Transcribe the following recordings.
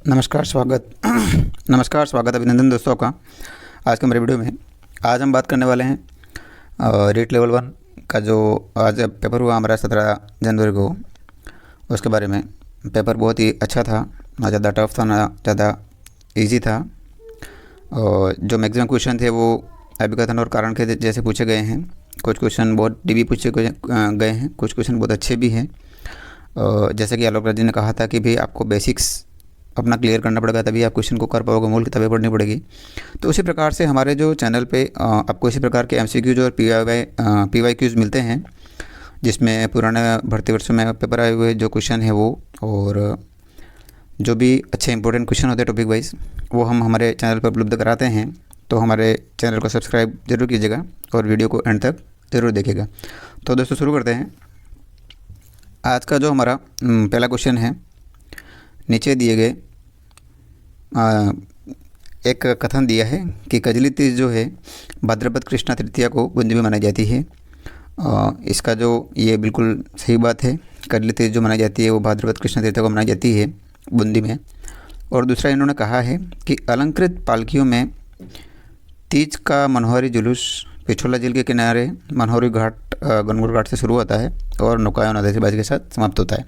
नमस्कार स्वागत नमस्कार स्वागत अभिनंदन दोस्तों का आज के हमारे वीडियो में। आज हम बात करने वाले हैं रीट लेवल 1 का जो आज पेपर हुआ हमारा 17 जनवरी को, उसके बारे में। पेपर बहुत ही अच्छा था, ना ज़्यादा टफ था ना ज़्यादा इजी था। और जो मैक्सिमम क्वेश्चन थे वो अभिकथन और कारण के जैसे पूछे गए हैं। कुछ क्वेश्चन बहुत डीप पूछे गए हैं, कुछ क्वेश्चन बहुत अच्छे भी हैं। जैसे कि आलोक राज जी ने कहा था कि भाई आपको बेसिक्स अपना क्लियर करना पड़ेगा, तभी आप क्वेश्चन को कर पाओगे, मूल किताबें पढ़नी पड़ेगी। तो उसी प्रकार से हमारे जो चैनल पे आपको इसी प्रकार के एमसीक्यूज और पीवाईक्यूज मिलते हैं, जिसमें पुराने भर्ती वर्षों में पेपर आए हुए जो क्वेश्चन है वो, और जो भी अच्छे इंपॉर्टेंट क्वेश्चन होते हैं टॉपिक वाइज, वो हम हमारे चैनल पर उपलब्ध कराते हैं। तो हमारे चैनल को सब्सक्राइब जरूर कीजिएगा और वीडियो को एंड तक ज़रूर देखिएगा। तो दोस्तों शुरू करते हैं। आज का जो हमारा पहला क्वेश्चन है, नीचे दिए गए एक कथन दिया है कि कजली तीज जो है भाद्रपद कृष्णा तृतीया को बूंदी में मनाई जाती है। इसका जो ये बिल्कुल सही बात है। कजली तीज जो मनाई जाती है वो भाद्रपद कृष्णा तृतीया को मनाई जाती है बूंदी में। और दूसरा इन्होंने कहा है कि अलंकृत पालकियों में तीज का मनोहारी जुलूस पिछोला झील के किनारे मनोहारी घाट गनगौर घाट से शुरू होता है और नौकायन आतिशबाजी के साथ समाप्त होता है।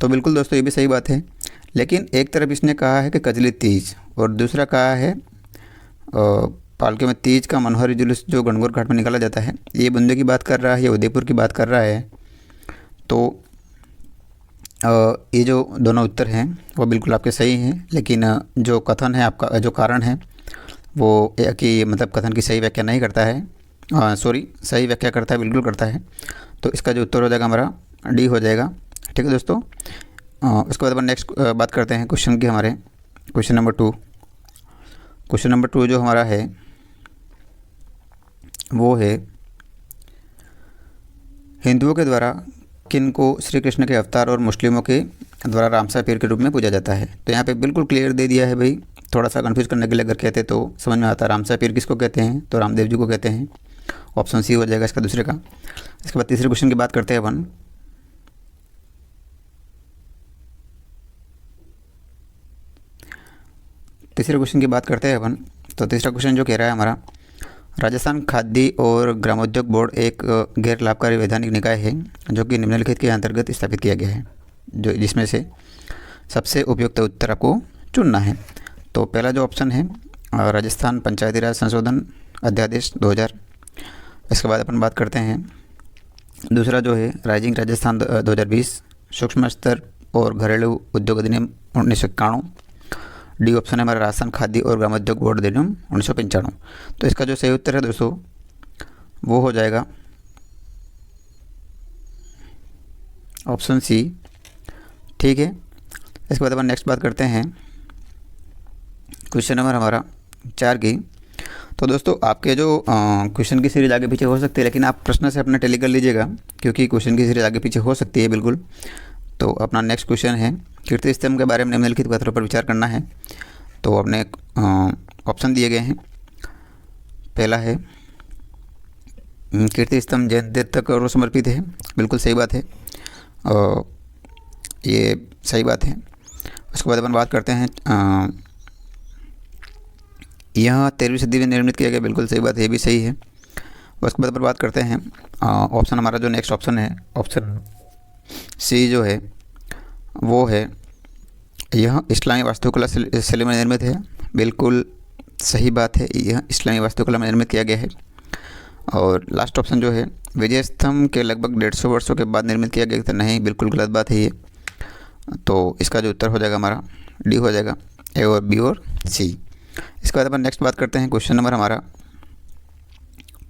तो बिल्कुल दोस्तों ये भी सही बात है, लेकिन एक तरफ इसने कहा है कि कजली तीज और दूसरा कहा है पालकियों में तीज का मनोहारी जुलूस जो गणगौर घाट में निकाला जाता है। ये बूंदी की बात कर रहा है या उदयपुर की बात कर रहा है। तो ये जो दोनों उत्तर हैं वो बिल्कुल आपके सही हैं, लेकिन जो कथन है आपका, जो कारण है वो कि मतलब कथन की सही व्याख्या नहीं करता है, सही व्याख्या करता है, बिल्कुल करता है। तो इसका जो उत्तर हो जाएगा हमारा डी हो जाएगा। ठीक है दोस्तों। उसके बाद अपन नेक्स्ट बात करते हैं क्वेश्चन की। हमारे क्वेश्चन नंबर 2 जो हमारा है वो है, हिंदुओं के द्वारा किन को श्री कृष्ण के अवतार और मुस्लिमों के द्वारा रामसा पीर के रूप में पूजा जाता है। तो यहाँ पे बिल्कुल क्लियर दे दिया है भाई। थोड़ा सा कंफ्यूज करने के लिए अगर कहते तो समझ में आता। रामसा पीर किसको कहते हैं, तो रामदेव जी को कहते हैं। ऑप्शन सी हो जाएगा इसका दूसरे का। इसके बाद तीसरे क्वेश्चन की बात करते हैं अपन। तीसरे क्वेश्चन की बात करते हैं अपन। तो तीसरा क्वेश्चन जो कह रहा है हमारा, राजस्थान खाद्य और ग्रामोद्योग बोर्ड एक गैर लाभकारी वैधानिक निकाय है जो कि निम्नलिखित के अंतर्गत स्थापित किया गया है, जो जिसमें से सबसे उपयुक्त उत्तर आपको चुनना है। तो पहला जो ऑप्शन है राजस्थान पंचायती राज संशोधन अध्यादेश 2000। इसके बाद अपन बात करते हैं दूसरा जो है राइजिंग राजस्थान 2020, सूक्ष्म स्तर और घरेलू उद्योग अधिनियम 1991। डी ऑप्शन है हमारा राजस्थान खाद्य और ग्रामोद्योग बोर्ड अधिनियम 1995। तो इसका जो सही उत्तर है दोस्तों वो हो जाएगा ऑप्शन सी। ठीक है। इसके बाद अपन नेक्स्ट बात करते हैं क्वेश्चन नंबर हमारा 4 की। तो दोस्तों आपके जो क्वेश्चन की सीरीज आगे पीछे हो सकती है, लेकिन आप प्रश्न से अपना टैली कर लीजिएगा, क्योंकि क्वेश्चन की सीरीज आगे पीछे हो सकती है बिल्कुल। तो अपना नेक्स्ट क्वेश्चन है, कीर्ति स्तंभ के बारे में निम्नलिखित कथनों पर विचार करना है। तो अपने ऑप्शन दिए गए हैं। पहला है कीर्ति स्तंभ जैन देवता को समर्पित है। बिल्कुल सही बात है, ये सही बात है। उसके बाद अपन बात करते हैं यह 13वीं सदी में निर्मित किया गया। बिल्कुल सही बात है, ये भी सही है। उसके बाद अपन बात करते हैं ऑप्शन हमारा जो नेक्स्ट ऑप्शन है, ऑप्शन सी जो है वो है, यह इस्लामी वास्तुकला शैली में निर्मित है। बिल्कुल सही बात है, यह इस्लामी वास्तुकला में निर्मित किया गया है। और लास्ट ऑप्शन जो है विजय स्तंभ के लगभग 150 वर्षों के बाद निर्मित किया गया था। नहीं, बिल्कुल गलत बात है ये। तो इसका जो उत्तर हो जाएगा हमारा डी हो जाएगा, ए और बी और सी। इसके बाद अपन नेक्स्ट बात करते हैं क्वेश्चन नंबर हमारा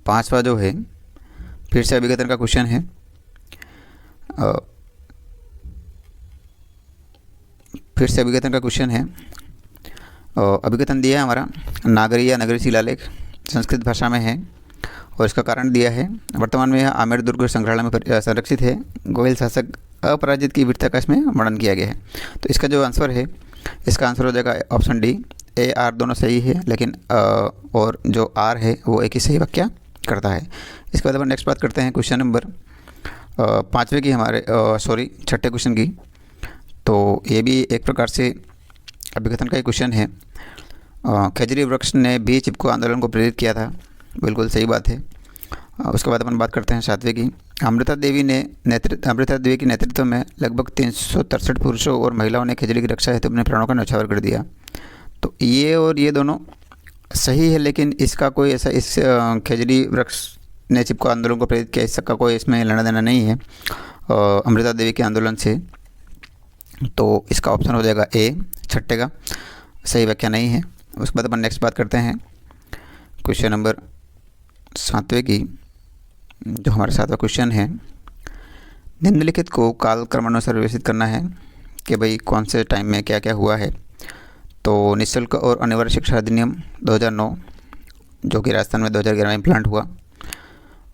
5वां जो है, फिर से अभिकथन का क्वेश्चन है। फिर से अभिकथन का क्वेश्चन है। अभिकथन दिया है हमारा, नागरी या नगरी शिलालेख संस्कृत भाषा में है और इसका कारण दिया है, वर्तमान में यह आमेर दुर्ग संग्रहालय में संरक्षित है। गोयल शासक अपराजित की वीरता का इसमें वर्णन किया गया है। तो इसका जो आंसर है, इसका आंसर हो जाएगा ऑप्शन डी। ए आर दोनों सही है, लेकिन और जो आर है वो एक ही सही व्याख्या करता है। इसके बाद अपन नेक्स्ट बात करते हैं क्वेश्चन नंबर 5वें की, छठे क्वेश्चन की। तो ये भी एक प्रकार से अभिकथन का एक क्वेश्चन है, खजूरी वृक्ष ने भी चिपको आंदोलन को प्रेरित किया था। बिल्कुल सही बात है। उसके बाद अपन बात करते हैं 7वें की। अमृता देवी के नेतृत्व में लगभग 363 पुरुषों और महिलाओं ने खजूरी की रक्षा हेतु अपने प्राणों का न्यौछावर कर दिया। तो ये और ये दोनों सही है, लेकिन इसका कोई ऐसा इस खजूरी वृक्ष ने चिपको आंदोलन को प्रेरित किया, इसका कोई इसमें लेना देना नहीं है अमृता देवी के आंदोलन से। तो इसका ऑप्शन हो जाएगा ए, छठे का सही व्याख्या नहीं है। उसके बाद अपन नेक्स्ट बात करते हैं क्वेश्चन नंबर 7वें की, जो हमारा 7वां क्वेश्चन है। निम्नलिखित को काल क्रमानुसार व्यवस्थित करना है कि भाई कौन से टाइम में क्या क्या हुआ है। तो निःशुल्क और अनिवार्य शिक्षा अधिनियम 2009, जो कि राजस्थान में 2011 में इम्प्लांट हुआ।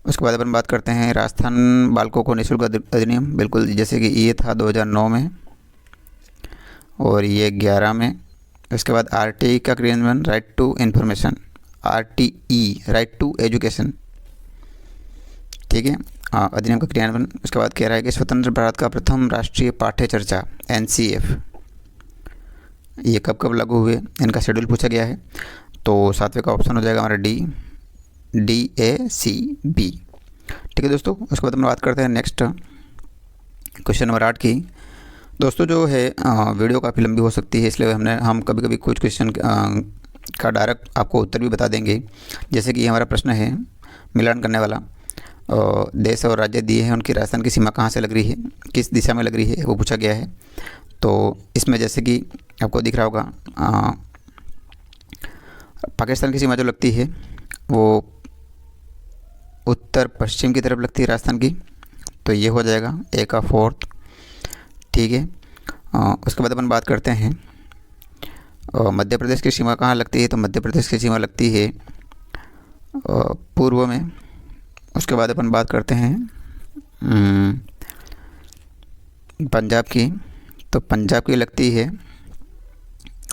उसके बाद अपन बात करते हैं राजस्थान बालकों को निःशुल्क अधिनियम, बिल्कुल जैसे कि ये था 2009 में और ये 11 में। उसके बाद RTE का क्रियान्वयन, right to information, RTE right to education, ठीक है, अधिनियम का क्रियान्वयन। उसके बाद कह रहा है कि स्वतंत्र भारत का प्रथम राष्ट्रीय पाठ्य चर्चा NCF, ये कब कब लागू हुए, इनका शेड्यूल पूछा गया है। तो 7वें का ऑप्शन हो जाएगा हमारा DACB, ठीक है दोस्तों। उसके बाद हम बात करते हैं नेक्स्ट क्वेश्चन नंबर 8 की। दोस्तों जो है वीडियो काफ़ी लंबी हो सकती है, इसलिए हम कभी कभी कुछ क्वेश्चन का डायरेक्ट आपको उत्तर भी बता देंगे। जैसे कि हमारा प्रश्न है मिलान करने वाला, देश और राज्य दिए हैं, उनकी राजस्थान की सीमा कहाँ से लग रही है, किस दिशा में लग रही है, वो पूछा गया है। तो इसमें जैसे कि आपको दिख रहा होगा पाकिस्तान की सीमा जो लगती है वो उत्तर पश्चिम की तरफ लगती है राजस्थान की, तो ये हो जाएगा ए का 4th, ठीक है। उसके बाद अपन बात करते हैं मध्य प्रदेश की सीमा कहाँ लगती है। तो मध्य प्रदेश की सीमा लगती है पूर्व में। उसके बाद अपन बात करते हैं पंजाब की, तो पंजाब की लगती है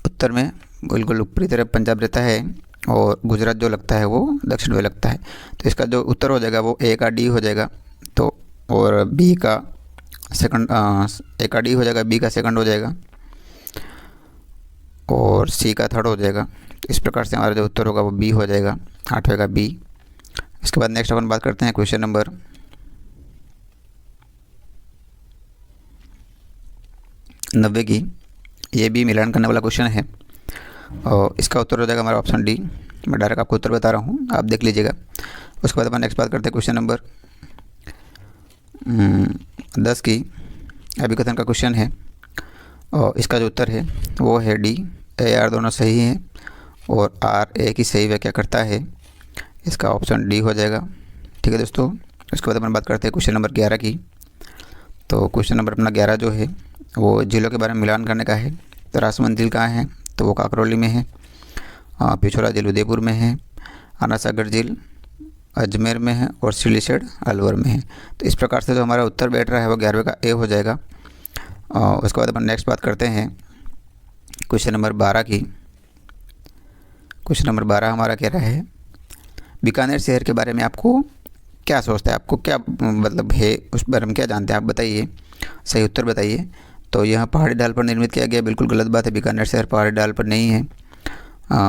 उत्तर में, बिल्कुल ऊपरी तरफ पंजाब रहता है, और गुजरात जो लगता है वो दक्षिण में लगता है। तो इसका जो उत्तर हो जाएगा वो ए का डी हो जाएगा, तो और बी का सेकंड, ए का डी हो जाएगा, बी का सेकंड हो जाएगा, और सी का थर्ड हो जाएगा। इस प्रकार से हमारा जो उत्तर होगा वो बी हो जाएगा, 8वें का बी। इसके बाद नेक्स्ट अपन बात करते हैं क्वेश्चन नंबर 90 की। ये भी मिलान करने वाला क्वेश्चन है और इसका उत्तर हो जाएगा हमारा ऑप्शन डी। मैं डायरेक्ट आपको उत्तर बता रहा हूँ, आप देख लीजिएगा। उसके बाद अपन नेक्स्ट बात करते हैं क्वेश्चन नंबर 10 की। अभिकथन का क्वेश्चन है और इसका जो उत्तर है वो है डी। ए आर दोनों सही हैं और आर ए की सही व्याख्या करता है, इसका ऑप्शन डी हो जाएगा, ठीक है दोस्तों। उसके बाद अपन बात करते हैं क्वेश्चन नंबर 11 की। तो क्वेश्चन नंबर अपना 11 जो है वो जिलों के बारे में मिलान करने का है। तो राजसमंद झील कहाँ है, तो वो काकरौली में है। पिछोरा झील उदयपुर में है। आना सागर झील अजमेर में है और सिलीसैड अलवर में है। तो इस प्रकार से जो हमारा उत्तर बैठ रहा है वो 11वें का ए हो जाएगा। उसके बाद अपन नेक्स्ट बात करते हैं क्वेश्चन नंबर 12 की। क्वेश्चन नंबर 12 हमारा कह रहा है बीकानेर शहर के बारे में आपको क्या सोचता है, आपको क्या मतलब है, उस बारे में क्या जानते हैं आप बताइए, सही उत्तर बताइए। तो यह पहाड़ी ढाल पर निर्मित किया गया, बिल्कुल गलत बात है, बीकानेर शहर पहाड़ी ढाल पर नहीं है।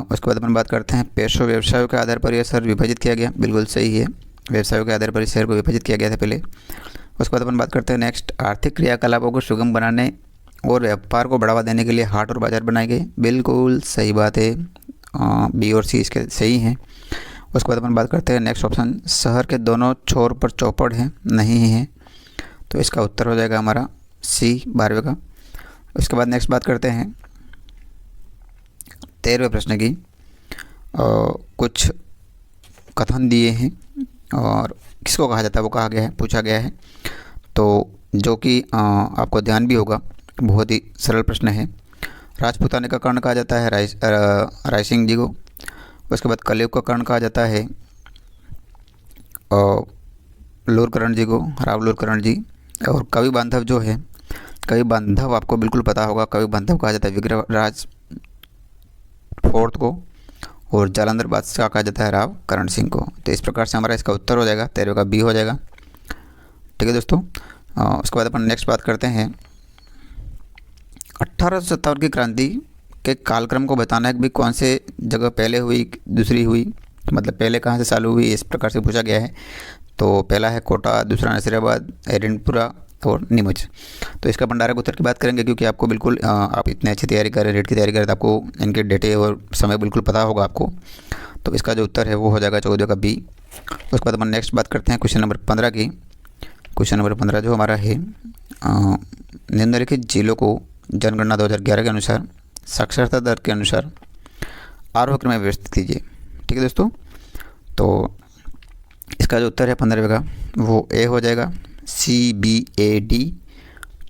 उसके बाद अपन बात करते हैं पेशों व्यवसायों के आधार पर यह शहर विभाजित किया गया, बिल्कुल सही है, व्यवसायों के आधार पर इस शहर को विभाजित किया गया था पहले। उसके बाद अपन बात करते हैं नेक्स्ट, आर्थिक क्रियाकलापों को सुगम बनाने और व्यापार को बढ़ावा देने के लिए हाट और बाजार बनाए गए, बिल्कुल सही बात है, बी और सी इसके सही हैं। उसके बाद अपन बात करते हैं नेक्स्ट ऑप्शन, शहर के दोनों छोर पर चौपड़ है, नहीं है, तो इसका उत्तर हो जाएगा हमारा सी 12वें का। उसके बाद नेक्स्ट बात करते हैं 13वें प्रश्न की। कुछ कथन दिए हैं और किसको कहा जाता है वो कहा गया है, पूछा गया है, तो जो कि आपको ध्यान भी होगा, बहुत ही सरल प्रश्न है। राजपूताने का कर्ण कहा जाता है राय सिंह जी को। उसके बाद कलयुग का कर्ण कहा जाता है लूरकरण जी को, राव लूरकरण जी। और कवि बांधव जो है, कवि बांधव आपको बिल्कुल पता होगा, कवि बांधव कहा जाता है विग्रहराज 4th को, और जालंधर बादशाह कहा जाता है राव करण सिंह को। तो इस प्रकार से हमारा इसका उत्तर हो जाएगा 13वें का बी हो जाएगा, ठीक है दोस्तों। उसके बाद अपन नेक्स्ट बात करते हैं 1857 की क्रांति के कालक्रम को बताना है कि भाई कौन से जगह पहले हुई, दूसरी हुई, मतलब पहले कहाँ से चालू हुई, इस प्रकार से पूछा गया है। तो पहला है कोटा, दूसरा नसीराबाद, एरंडपुरा और नीमच। तो इसका भंडारक उत्तर की बात करेंगे, क्योंकि आपको बिल्कुल आप इतने अच्छी तैयारी कर रहे हैं, रेट की तैयारी कर रहे हैं, तो आपको इनके डेटे और समय बिल्कुल पता होगा आपको। तो इसका जो उत्तर है वो हो जाएगा 14 का बी। उसके बाद अपन नेक्स्ट बात करते हैं क्वेश्चन नंबर 15 की। क्वेश्चन नंबर 15 जो हमारा है, निम्नलिखित जिलों को जनगणना 2011 के अनुसार साक्षरता दर के अनुसार आरोह क्रम में व्यवस्थित कीजिए। ठीक है दोस्तों, तो इसका जो उत्तर है 15वें का वो ए हो जाएगा, CBAD।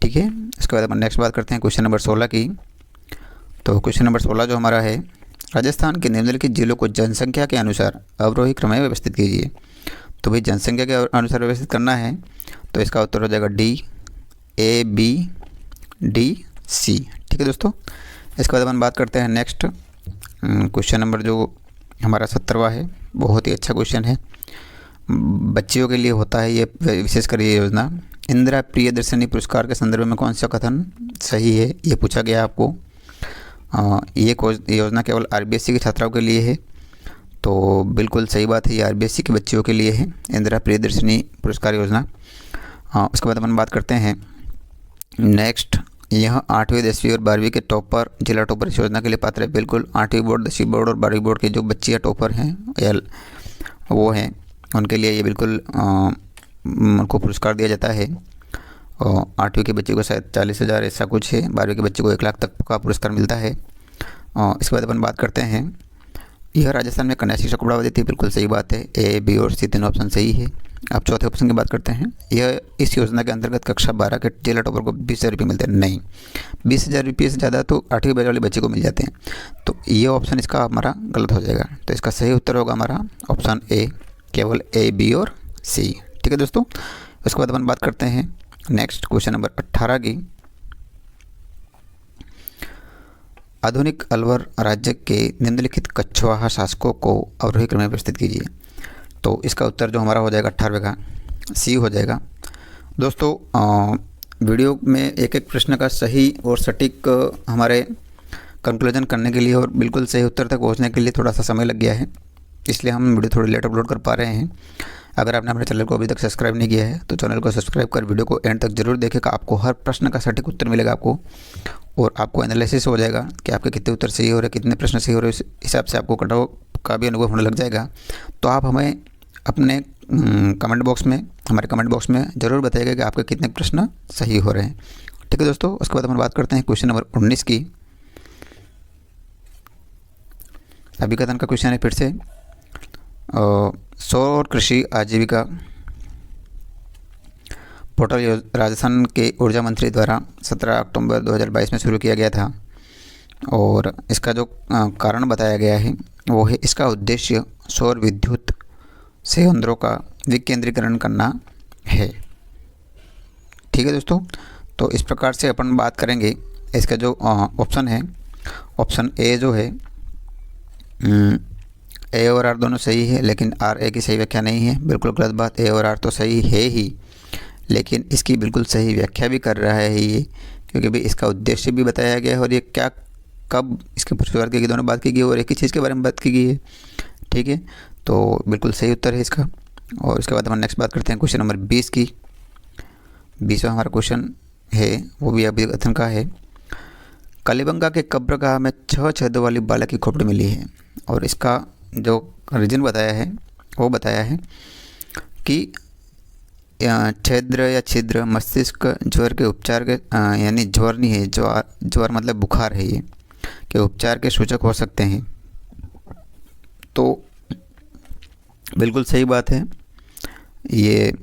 ठीक है, इसके बाद अपन नेक्स्ट बात करते हैं क्वेश्चन नंबर 16 की। तो क्वेश्चन नंबर 16 जो हमारा है, राजस्थान के निम्नलिखित जिलों को जनसंख्या के अनुसार अवरोही क्रम में व्यवस्थित कीजिए। तो भाई जनसंख्या के अनुसार व्यवस्थित करना है, तो इसका उत्तर हो जाएगा D, A, B, D, C। ठीक है दोस्तों, इसके बाद अपन बात करते हैं नेक्स्ट क्वेश्चन नंबर जो हमारा 17वां है। बहुत ही अच्छा क्वेश्चन है, बच्चियों के लिए होता है ये, विशेषकर ये योजना। इंदिरा प्रियदर्शनी पुरस्कार के संदर्भ में कौन सा कथन सही है, ये पूछा गया आपको। ये योजना केवल RBSC की छात्राओं के लिए है, तो बिल्कुल सही बात है, ये RBSC की बच्चियों के लिए है, इंदिरा प्रियदर्शनी पुरस्कार योजना। उसके बाद अपन बात करते हैं नेक्स्ट, यह 8वीं 10वीं और 12वीं के टॉपर, जिला टॉपर इस योजना के लिए पात्र है। बिल्कुल 8वीं बोर्ड, 10वीं बोर्ड और 12वीं बोर्ड के जो बच्चियाँ टॉपर हैं या वो हैं, उनके लिए ये बिल्कुल उनको पुरस्कार दिया जाता है। और 8वीं के बच्चे को शायद 40,000 ऐसा कुछ है, 12वीं के बच्चे को 1 लाख तक का पुरस्कार मिलता है। इसके बाद अपन बात करते हैं, यह राजस्थान में कन्या शिक्षा को बढ़ावा देती है। बिल्कुल सही बात है, A, B और C तीनों ऑप्शन सही है। अब चौथे ऑप्शन की बात करते हैं, यह इस योजना के अंतर्गत कक्षा 12 के जिला टॉपर को 20,000 रुपये मिलते हैं। नहीं, 20,000 रुपये से ज़्यादा तो 8वीं बैच वाले बच्चे को मिल जाते हैं, तो ये ऑप्शन इसका हमारा गलत हो जाएगा। तो इसका सही उत्तर होगा हमारा ऑप्शन A, केवल A, B और C। ठीक है दोस्तों, उसके बाद अपन बात करते हैं नेक्स्ट क्वेश्चन नंबर 18 की। आधुनिक अलवर राज्य के निम्नलिखित कछवाहा शासकों को अवरोही क्रम में व्यवस्थित कीजिए। तो इसका उत्तर जो हमारा हो जाएगा 18वें का C हो जाएगा। दोस्तों वीडियो में एक एक प्रश्न का सही और सटीक हमारे कंक्लूजन करने के लिए और बिल्कुल सही उत्तर तक पहुंचने के लिए थोड़ा सा समय लग गया है, इसलिए हम वीडियो थोड़ी लेट अपलोड कर पा रहे हैं। अगर आपने अपने चैनल को अभी तक सब्सक्राइब नहीं किया है तो चैनल को सब्सक्राइब कर वीडियो को एंड तक जरूर देखेगा, आपको हर प्रश्न का सटीक उत्तर मिलेगा आपको, और आपको एनालिसिस हो जाएगा कि आपके कितने उत्तर सही हो रहे, कितने प्रश्न सही हो रहे, इस हिसाब से आपको कटाव का भी अनुभव होने लग जाएगा। तो आप हमें अपने कमेंट बॉक्स में, हमारे कमेंट बॉक्स में ज़रूर बताइएगा कि आपके कितने प्रश्न सही हो रहे हैं। ठीक है दोस्तों, उसके बाद हम बात करते हैं क्वेश्चन नंबर 19 की। अभिकथन का क्वेश्चन है फिर से, सौर कृषि आजीविका पोर्टल राजस्थान के ऊर्जा मंत्री द्वारा 17 अक्टूबर 2022 में शुरू किया गया था, और इसका जो कारण बताया गया है वो है, इसका उद्देश्य सौर विद्युत संयंत्रों का विकेंद्रीकरण करना है। ठीक है दोस्तों, तो इस प्रकार से अपन बात करेंगे। इसका जो ऑप्शन है, ऑप्शन A जो है, A और R दोनों सही है, लेकिन R A की सही व्याख्या नहीं है। बिल्कुल गलत बात, A और R तो सही है ही, लेकिन इसकी बिल्कुल सही व्याख्या भी कर रहा है ये, क्योंकि भाई इसका उद्देश्य भी बताया गया है और ये क्या कब इसके पुरस्कार की दोनों बात की गई और एक ही चीज़ के बारे में बात की गई है। ठीक है, तो बिल्कुल सही उत्तर है इसका। और इसके बाद हम नेक्स्ट बात करते हैं क्वेश्चन नंबर 20 की। 20वां हमारा क्वेश्चन है, वो भी अभिकथन का है। कालीबंगा के कब्रगाह में 6 छेदों वाली बालक की खोपड़ी मिली है, और इसका जो रीजन बताया है वो बताया है कि छेद्र या छिद्र मस्तिष्क ज्वर के उपचार के, यानी ज्वर नहीं है, ज्वर मतलब बुखार है, ये के उपचार के सूचक हो सकते हैं। तो बिल्कुल सही बात है, ये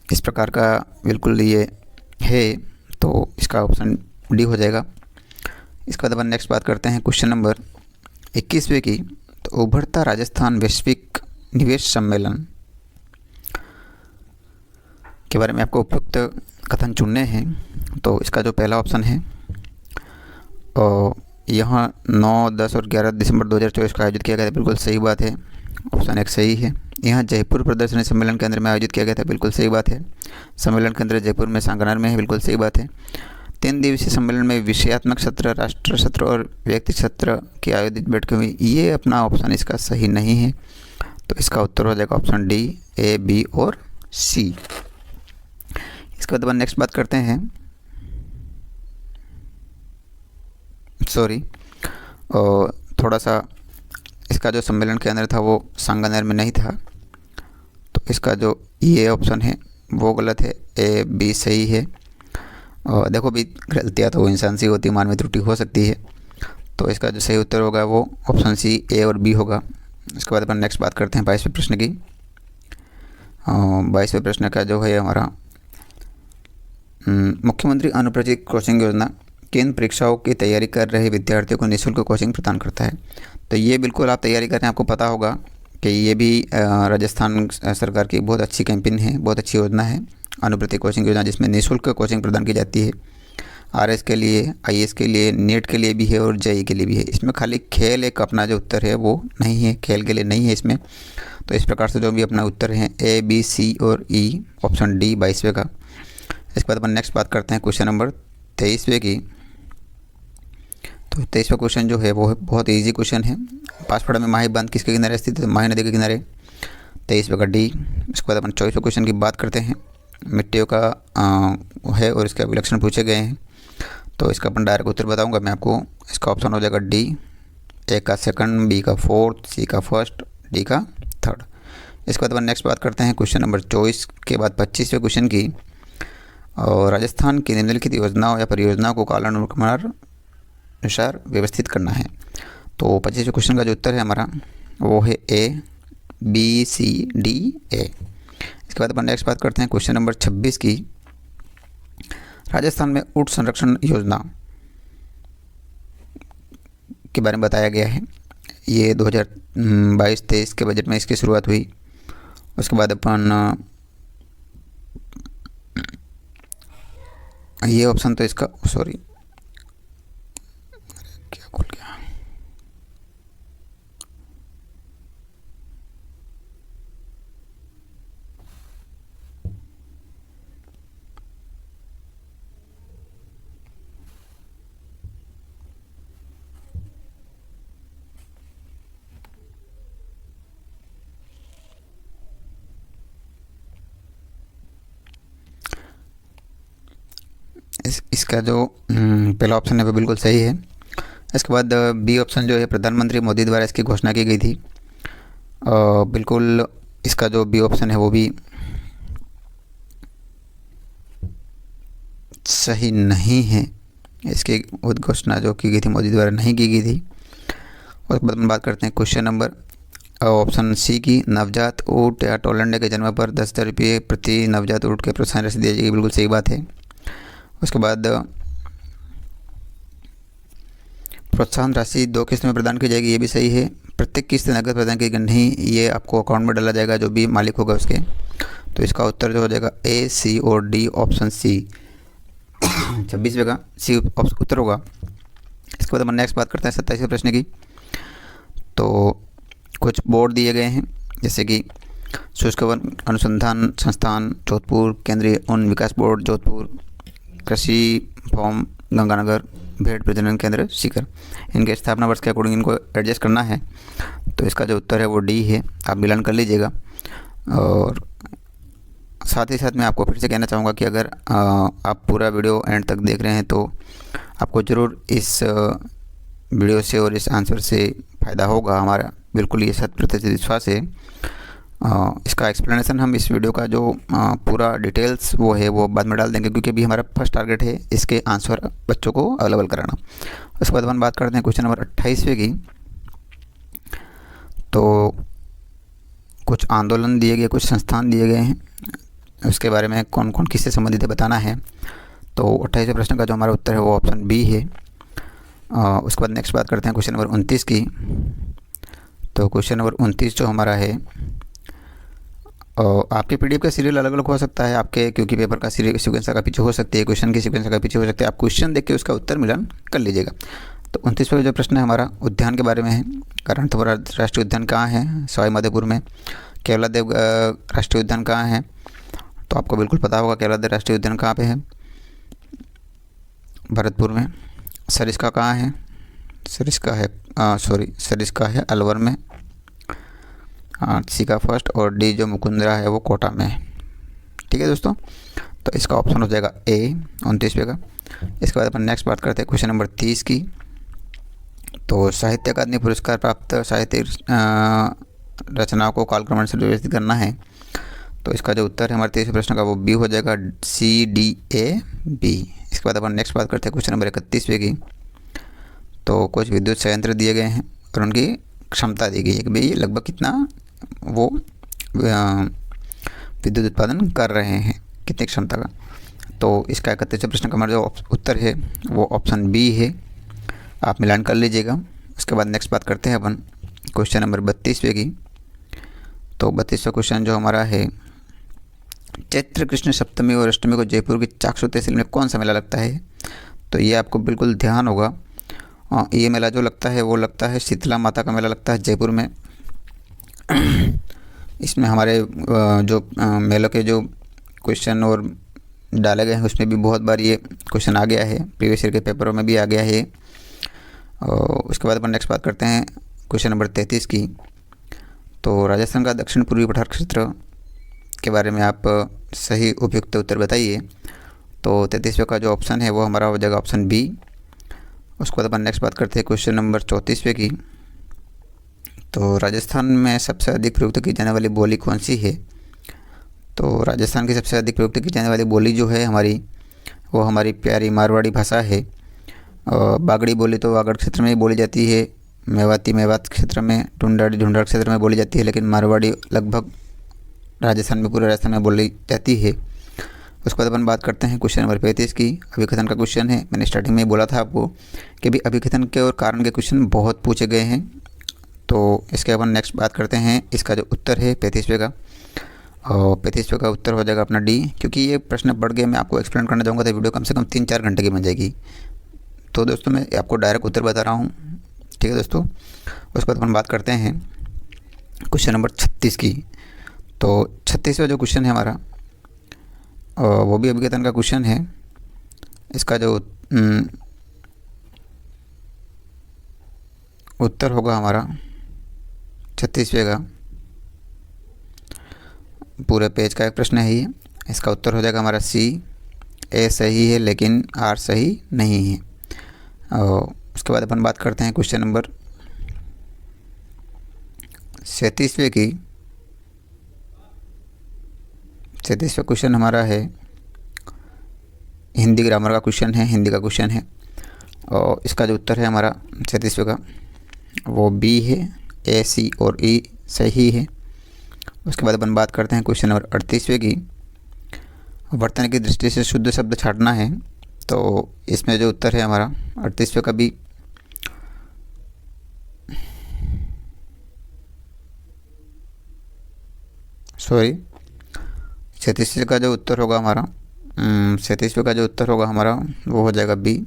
इस प्रकार का बिल्कुल ये है, तो इसका ऑप्शन D हो जाएगा। इसके बाद अपन नेक्स्ट बात करते हैं क्वेश्चन नंबर 21वें की। तो उभरता राजस्थान वैश्विक निवेश सम्मेलन के बारे में आपको उपयुक्त कथन चुनने हैं। तो इसका जो पहला ऑप्शन है, और यहाँ 9, 10 और 11 दिसंबर 2024 को आयोजित किया गया था। बिल्कुल सही बात है, ऑप्शन 1 सही है। यहाँ जयपुर प्रदर्शनी सम्मेलन केंद्र में आयोजित किया गया था। बिल्कुल सही बात है, सम्मेलन केंद्र जयपुर में सांगनार में है। बिल्कुल सही बात है। 3 दिवसीय सम्मेलन में विषयात्मक सत्र, राष्ट्र सत्र और व्यक्ति सत्र की आयोजित बैठकें हुई। ये अपना ऑप्शन इसका सही नहीं है, तो इसका उत्तर हो जाएगा ऑप्शन डी, ए, बी और सी। इसके बाद अपन नेक्स्ट बात करते हैं, और थोड़ा सा इसका जो सम्मेलन के अंदर था वो सांगानेर में नहीं था, तो इसका जो ये ऑप्शन है वो गलत है, ए, बी सही है। और देखो भी गलतियाँ तो इंसान से होती है, मानवीय त्रुटि हो सकती है, तो इसका जो सही उत्तर होगा वो ऑप्शन सी, ए और बी होगा। इसके बाद अपन नेक्स्ट बात करते हैं 22वें प्रश्न की। 22वें प्रश्न का जो है हमारा, मुख्यमंत्री अनुप्रचित कोचिंग योजना किन परीक्षाओं की तैयारी कर रहे विद्यार्थियों को निःशुल्क कोचिंग प्रदान करता है। तो ये बिल्कुल आप तैयारी कर रहे हैं, आपको पता होगा कि ये भी राजस्थान सरकार की बहुत अच्छी कैंपेन है, बहुत अच्छी योजना है अनुप्रति कोचिंग योजना, जिसमें निःशुल्क कोचिंग प्रदान की जाती है। आरएस के लिए, आईएएस के लिए, नीट के लिए भी है और जेईई के लिए भी है। इसमें खाली खेल एक अपना जो उत्तर है वो नहीं है, खेल के लिए नहीं है इसमें। तो इस प्रकार से जो भी अपना उत्तर है ए, बी, सी और ई, ऑप्शन डी 22वें का। इसके बाद अपन नेक्स्ट बात करते हैं क्वेश्चन नंबर 23वें की। तो 23वां क्वेश्चन जो है वो बहुत ईजी क्वेश्चन है। पासवाड़ा में माही बांध किसके किनारे स्थित है, माही नदी के किनारे, 23वें का डी। इसके बाद अपन 24वें क्वेश्चन की बात करते हैं। मिट्टियों का है और इसके विलक्षण पूछे गए हैं, तो इसका अपन डायरेक्ट उत्तर बताऊंगा मैं आपको। इसका ऑप्शन हो जाएगा डी, ए का सेकंड, बी का फोर्थ, सी का फर्स्ट, डी का थर्ड। इसके बाद अपन नेक्स्ट बात करते हैं क्वेश्चन नंबर 24 के बाद 25वें क्वेश्चन की। और राजस्थान की निम्नलिखित योजनाओं या परियोजनाओं को कालानुसार व्यवस्थित करना है। तो 25वें क्वेश्चन का जो उत्तर है हमारा वो है ए, बी, सी, डी, ए। इसके बाद अपन नेक्स्ट बात करते हैं क्वेश्चन नंबर 26 की। राजस्थान में ऊंट संरक्षण योजना के बारे में बताया गया है। ये 2022-23 के बजट में इसकी शुरुआत हुई। उसके बाद अपन ये ऑप्शन तो इसका क्या खुल गया, इसका जो पहला ऑप्शन है वो बिल्कुल सही है। इसके बाद बी ऑप्शन जो है प्रधानमंत्री मोदी द्वारा इसकी घोषणा की गई थी। बिल्कुल इसका जो बी ऑप्शन है वो भी सही नहीं है। इसकी घोषणा जो की गई थी मोदी द्वारा नहीं की गई थी। उसके बाद हम बात करते हैं क्वेश्चन नंबर ऑप्शन सी की। नवजात ऊँट या टोलंडे के जन्म पर 10,000 रुपये प्रति नवजात ऊँट के प्रोत्साहन राशि दी जाएगी, बिल्कुल सही बात है। उसके बाद प्रोत्साहन राशि 2 किस्त में प्रदान की जाएगी, ये भी सही है। प्रत्येक किस्त नकद प्रदान की नहीं, ये आपको अकाउंट में डाला जाएगा जो भी मालिक होगा उसके। तो इसका उत्तर जो हो जाएगा ए, सी और डी, ऑप्शन सी 26वें का सी उत्तर होगा। इसके बाद हम नेक्स्ट बात करते हैं 27वें प्रश्न की। तो कुछ बोर्ड दिए गए हैं, जैसे कि शुष्क वन अनुसंधान संस्थान जोधपुर, केंद्रीय वन विकास बोर्ड जोधपुर, कृषि फॉर्म गंगानगर, भेड़ प्रजनन केंद्र सीकर। इनके स्थापना वर्ष के अकॉर्डिंग इनको एडजस्ट करना है। तो इसका जो उत्तर है वो डी है, आप मिलान कर लीजिएगा। और साथ ही साथ मैं आपको फिर से कहना चाहूँगा कि अगर आप पूरा वीडियो एंड तक देख रहे हैं तो आपको ज़रूर इस वीडियो से और इस आंसर से फ़ायदा होगा, हमारा बिल्कुल ये 100% विश्वास है। इसका एक्सप्लेनेशन हम इस वीडियो का जो पूरा डिटेल्स वो है वो बाद में डाल देंगे, क्योंकि अभी हमारा फर्स्ट टारगेट है इसके आंसर बच्चों को अवेलेबल कराना। उसके बाद हम बात करते हैं क्वेश्चन नंबर 28वें की। तो कुछ आंदोलन दिए गए, कुछ संस्थान दिए गए हैं, उसके बारे में कौन कौन किससे संबंधित है बताना है। तो 28वें प्रश्न का जो हमारा उत्तर है वो ऑप्शन बी है। उसके बाद नेक्स्ट बात करते हैं क्वेश्चन नंबर 29 की। तो क्वेश्चन नंबर 29 जो हमारा है, आपके पीडीएफ का सीरियल अलग अलग हो सकता है आपके, क्योंकि पेपर का सीरियल सीक्वेंस का पीछे हो सकती है, क्वेश्चन की सीक्वेंस का पीछे हो सकते हैं। आप क्वेश्चन देख के उसका उत्तर मिलान कर लीजिएगा। तो 29वां जो प्रश्न है हमारा उद्यान के बारे में है। रणथंभौर राष्ट्रीय उद्यान कहाँ है, सवाई माधोपुर में। केवलादेव राष्ट्रीय उद्यान कहाँ है, तो आपको बिल्कुल पता होगा केवलादेव राष्ट्रीय उद्यान कहाँ पे है, भरतपुर में। सरिस्का कहाँ है? सरिस्का है सरिस्का है अलवर में। सी का फर्स्ट और डी जो मुकुंदरा है वो कोटा में है। ठीक है दोस्तों, तो इसका ऑप्शन हो जाएगा ए 29वें का। इसके बाद अपन नेक्स्ट बात करते हैं क्वेश्चन नंबर 30 की। तो साहित्य अकादमी पुरस्कार प्राप्त साहित्यिक रचनाओं को कालक्रम से व्यवस्थित करना है। तो इसका जो उत्तर है हमारे 30वें प्रश्न का वो बी हो जाएगा, CDAB। इसके बाद अपन नेक्स्ट बात करते हैं क्वेश्चन नंबर 31वें की। तो कुछ विद्युत संयंत्र दिए गए हैं और उनकी क्षमता दी गई है कि भाई लगभग कितना वो विद्युत उत्पादन कर रहे हैं, कितनी क्षमता का। तो इसका 31वें प्रश्न का हमारा जो उत्तर है वो ऑप्शन बी है, आप मिलान कर लीजिएगा। उसके बाद नेक्स्ट बात करते हैं अपन क्वेश्चन नंबर 32वें की। तो 32वां क्वेश्चन जो हमारा है, चैत्र कृष्ण सप्तमी और अष्टमी को जयपुर की चाकसू तहसील में कौन सा मेला लगता है? तो ये आपको बिल्कुल ध्यान होगा, ये मेला जो लगता है वो लगता है शीतला माता का मेला लगता है जयपुर में। इसमें हमारे जो मेलों के जो क्वेश्चन और डाले गए हैं उसमें भी बहुत बार ये क्वेश्चन आ गया है, प्रीवियस ईयर के पेपरों में भी आ गया है। और उसके बाद अपन नेक्स्ट बात करते हैं क्वेश्चन नंबर 33 की। तो राजस्थान का दक्षिण पूर्वी पठार क्षेत्र के बारे में आप सही उपयुक्त उत्तर बताइए। तो 33वें का जो ऑप्शन है वो हमारा हो जाएगा ऑप्शन बी। उसके बाद अपन नेक्स्ट बात करते हैं क्वेश्चन नंबर 34वें की। तो राजस्थान में सबसे अधिक प्रयुक्त की जाने वाली बोली कौन सी है? तो राजस्थान की सबसे अधिक प्रयुक्त की जाने वाली बोली जो है हमारी, वो हमारी प्यारी मारवाड़ी भाषा है। बागड़ी बोली तो वागड़ क्षेत्र में ही बोली जाती है, मेवाती मेवात क्षेत्र में, ढूंढाड़ी ढूंढाड़ क्षेत्र में बोली जाती है, लेकिन मारवाड़ी लगभग राजस्थान में, पूरे राजस्थान में बोली जाती है। उसके बाद अपन बात करते हैं क्वेश्चन नंबर 35 की। अभिकथन का क्वेश्चन है। मैंने स्टार्टिंग में ही बोला था आपको कि भी अभिकथन के और कारण के क्वेश्चन बहुत पूछे गए हैं। तो इसके अपन नेक्स्ट बात करते हैं, इसका जो उत्तर है 35वें का, और 35वें का उत्तर हो जाएगा अपना डी। क्योंकि ये प्रश्न बढ़ गए, मैं आपको एक्सप्लेन करना चाहूँगा तो वीडियो कम से कम 3-4 घंटे की बन जाएगी। तो दोस्तों मैं आपको डायरेक्ट उत्तर बता रहा हूँ, ठीक है दोस्तों। उसके बाद अपन बात करते हैं क्वेश्चन नंबर 36 की। तो 36वां जो क्वेश्चन है हमारा, वो भी अभिकथन का क्वेश्चन है। इसका जो उत्तर होगा हमारा 36वें का, पूरे पेज का एक प्रश्न है ये। इसका उत्तर हो जाएगा हमारा सी। ए सही है लेकिन आर सही नहीं है। और उसके बाद अपन बात करते हैं क्वेश्चन नंबर 37वें की। 37वां क्वेश्चन हमारा है हिंदी ग्रामर का क्वेश्चन है, हिंदी का क्वेश्चन है। और इसका जो उत्तर है हमारा 37वें का वो बी है, ए सी और ई सही है। उसके बाद अपन बात करते हैं क्वेश्चन नंबर 38वें की। वर्तन की दृष्टि से शुद्ध शब्द छांटना है। तो इसमें जो उत्तर है हमारा 38वें का भी सॉरी 37वें का जो उत्तर होगा हमारा 37वें का जो उत्तर होगा हमारा वो हो जाएगा बी।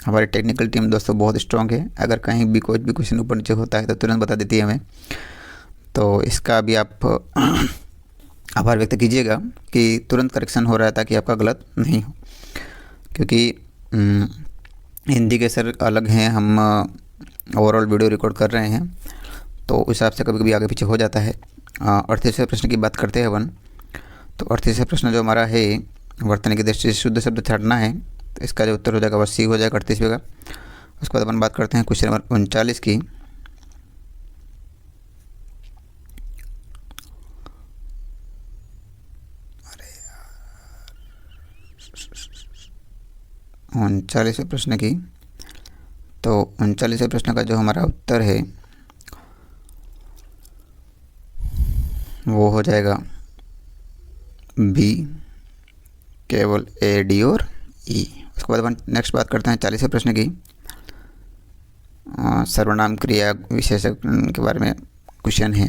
हमारी टेक्निकल टीम दोस्तों बहुत स्ट्रॉन्ग है, अगर कहीं भी कोई भी क्वेश्चन ऊपर नीचे होता है तो तुरंत बता देती है हमें। तो इसका भी आप आभार व्यक्त कीजिएगा कि तुरंत करेक्शन हो रहा है ताकि आपका गलत नहीं हो। क्योंकि हिंदी के सर अलग हैं, हम ओवरऑल वीडियो रिकॉर्ड कर रहे हैं तो उस हिसाब से कभी कभी आगे पीछे हो जाता है। 38वें प्रश्न की बात करते हैं अपन। तो 38वां प्रश्न जो हमारा है, वर्तन की दृष्टि से शुद्ध शब्द छांटना है। तो इसका जो उत्तर हो जाएगा वह सी हो जाएगा 38वें का। उसके बाद अपन बात करते हैं क्वेश्चन नंबर 39 की। अरे यार 39वें प्रश्न की। तो 39वें प्रश्न का जो हमारा उत्तर है वो हो जाएगा बी, केवल ए डी और ई। उसके बाद अपन नेक्स्ट बात करते हैं 40वें प्रश्न की। सर्वनाम क्रिया विशेषण के बारे में क्वेश्चन है।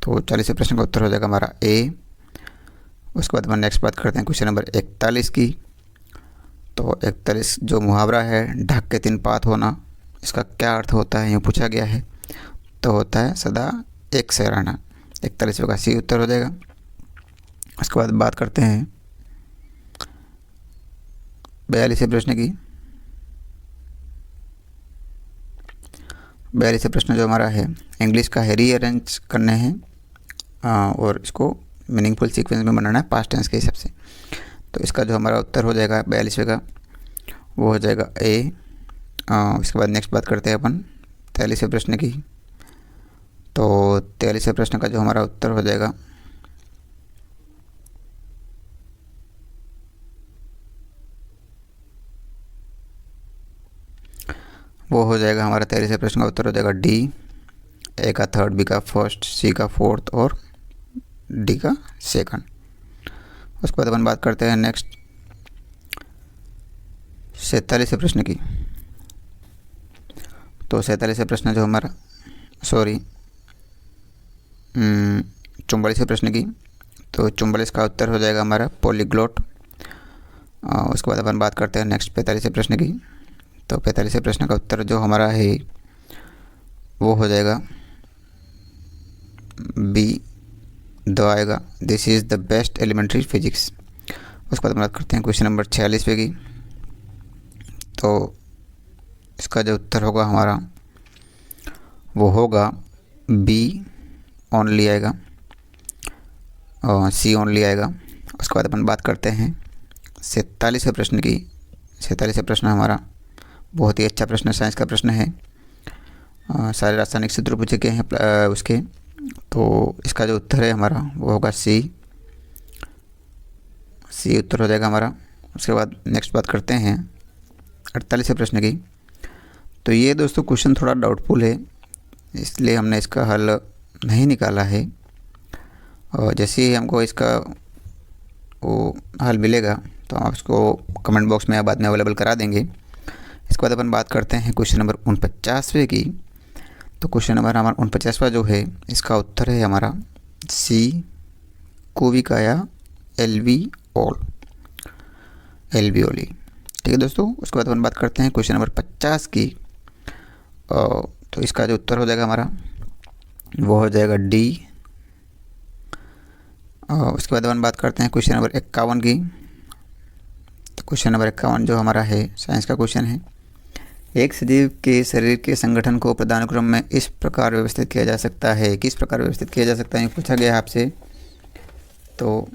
तो 40वें प्रश्न का उत्तर हो जाएगा हमारा ए। उसके बाद अपन नेक्स्ट बात करते हैं क्वेश्चन नंबर 41 की। तो 41 जो मुहावरा है, ढक के 3 पात होना, इसका क्या अर्थ होता है, यूँ पूछा गया है। तो होता है सदा एक से रहना। 41वें का सी उत्तर हो जाएगा। उसके बाद बात करते हैं 42वें प्रश्न की 42वें प्रश्न जो हमारा है इंग्लिश का है, रीअरेंज करने हैं और इसको मीनिंगफुल सीक्वेंस में बनाना है पास्ट टेंस के हिसाब से। तो इसका जो हमारा उत्तर हो जाएगा 42वें का वो हो जाएगा ए। इसके बाद नेक्स्ट बात करते हैं अपन 43वें प्रश्न की। तो 43वें प्रश्न का जो हमारा उत्तर हो जाएगा वो हो जाएगा हमारा 43वें प्रश्न का उत्तर हो जाएगा डी। ए का थर्ड, बी का फर्स्ट, सी का फोर्थ और डी का सेकंड। उसके बाद अपन बात करते हैं नेक्स्ट 47वें प्रश्न की। तो 47वें प्रश्न जो हमारा 44वें प्रश्न की। तो 44 का उत्तर हो जाएगा हमारा पॉलीग्लोट। उसके बाद अपन बात करते हैं नेक्स्ट 45वें प्रश्न की। तो 45वें प्रश्न का उत्तर जो हमारा है वो हो जाएगा बी, दो आएगा, this is the best elementary physics. उसके बाद बात करते हैं क्वेश्चन नंबर 46वें की। तो इसका जो उत्तर होगा हमारा वो होगा बी ओनली आएगा और सी ओनली आएगा। उसके बाद अपन बात करते हैं 47वें प्रश्न की। 47वें प्रश्न हमारा बहुत ही अच्छा प्रश्न, साइंस का प्रश्न है। सारे रासायनिक सूत्र पूछे गए हैं उसके। तो इसका जो उत्तर है हमारा वो होगा सी उत्तर हो जाएगा हमारा। उसके बाद नेक्स्ट बात करते हैं 48वें प्रश्न की। तो ये दोस्तों क्वेश्चन थोड़ा डाउटफुल है, इसलिए हमने इसका हल नहीं निकाला है। और जैसे ही हमको इसका वो हल मिलेगा तो हम इसको कमेंट बॉक्स में या बाद में अवेलेबल करा देंगे। इसके बाद अपन बात करते हैं क्वेश्चन नंबर 49वें की। तो क्वेश्चन नंबर हमारा 49वां जो है इसका उत्तर है हमारा सी, कोविका या एल्वियोली। ठीक है दोस्तों। उसके बाद अपन बात करते हैं क्वेश्चन नंबर 50 की। तो इसका जो उत्तर हो जाएगा हमारा वो हो जाएगा डी। उसके बाद अपन बात करते हैं क्वेश्चन नंबर 51 की। तो क्वेश्चन नंबर 51 जो हमारा है साइंस का क्वेश्चन है, एक सजीव के शरीर के संगठन को पदानुक्रम में इस प्रकार व्यवस्थित किया जा सकता है, किस प्रकार व्यवस्थित किया जा सकता है पूछा गया आपसे। तो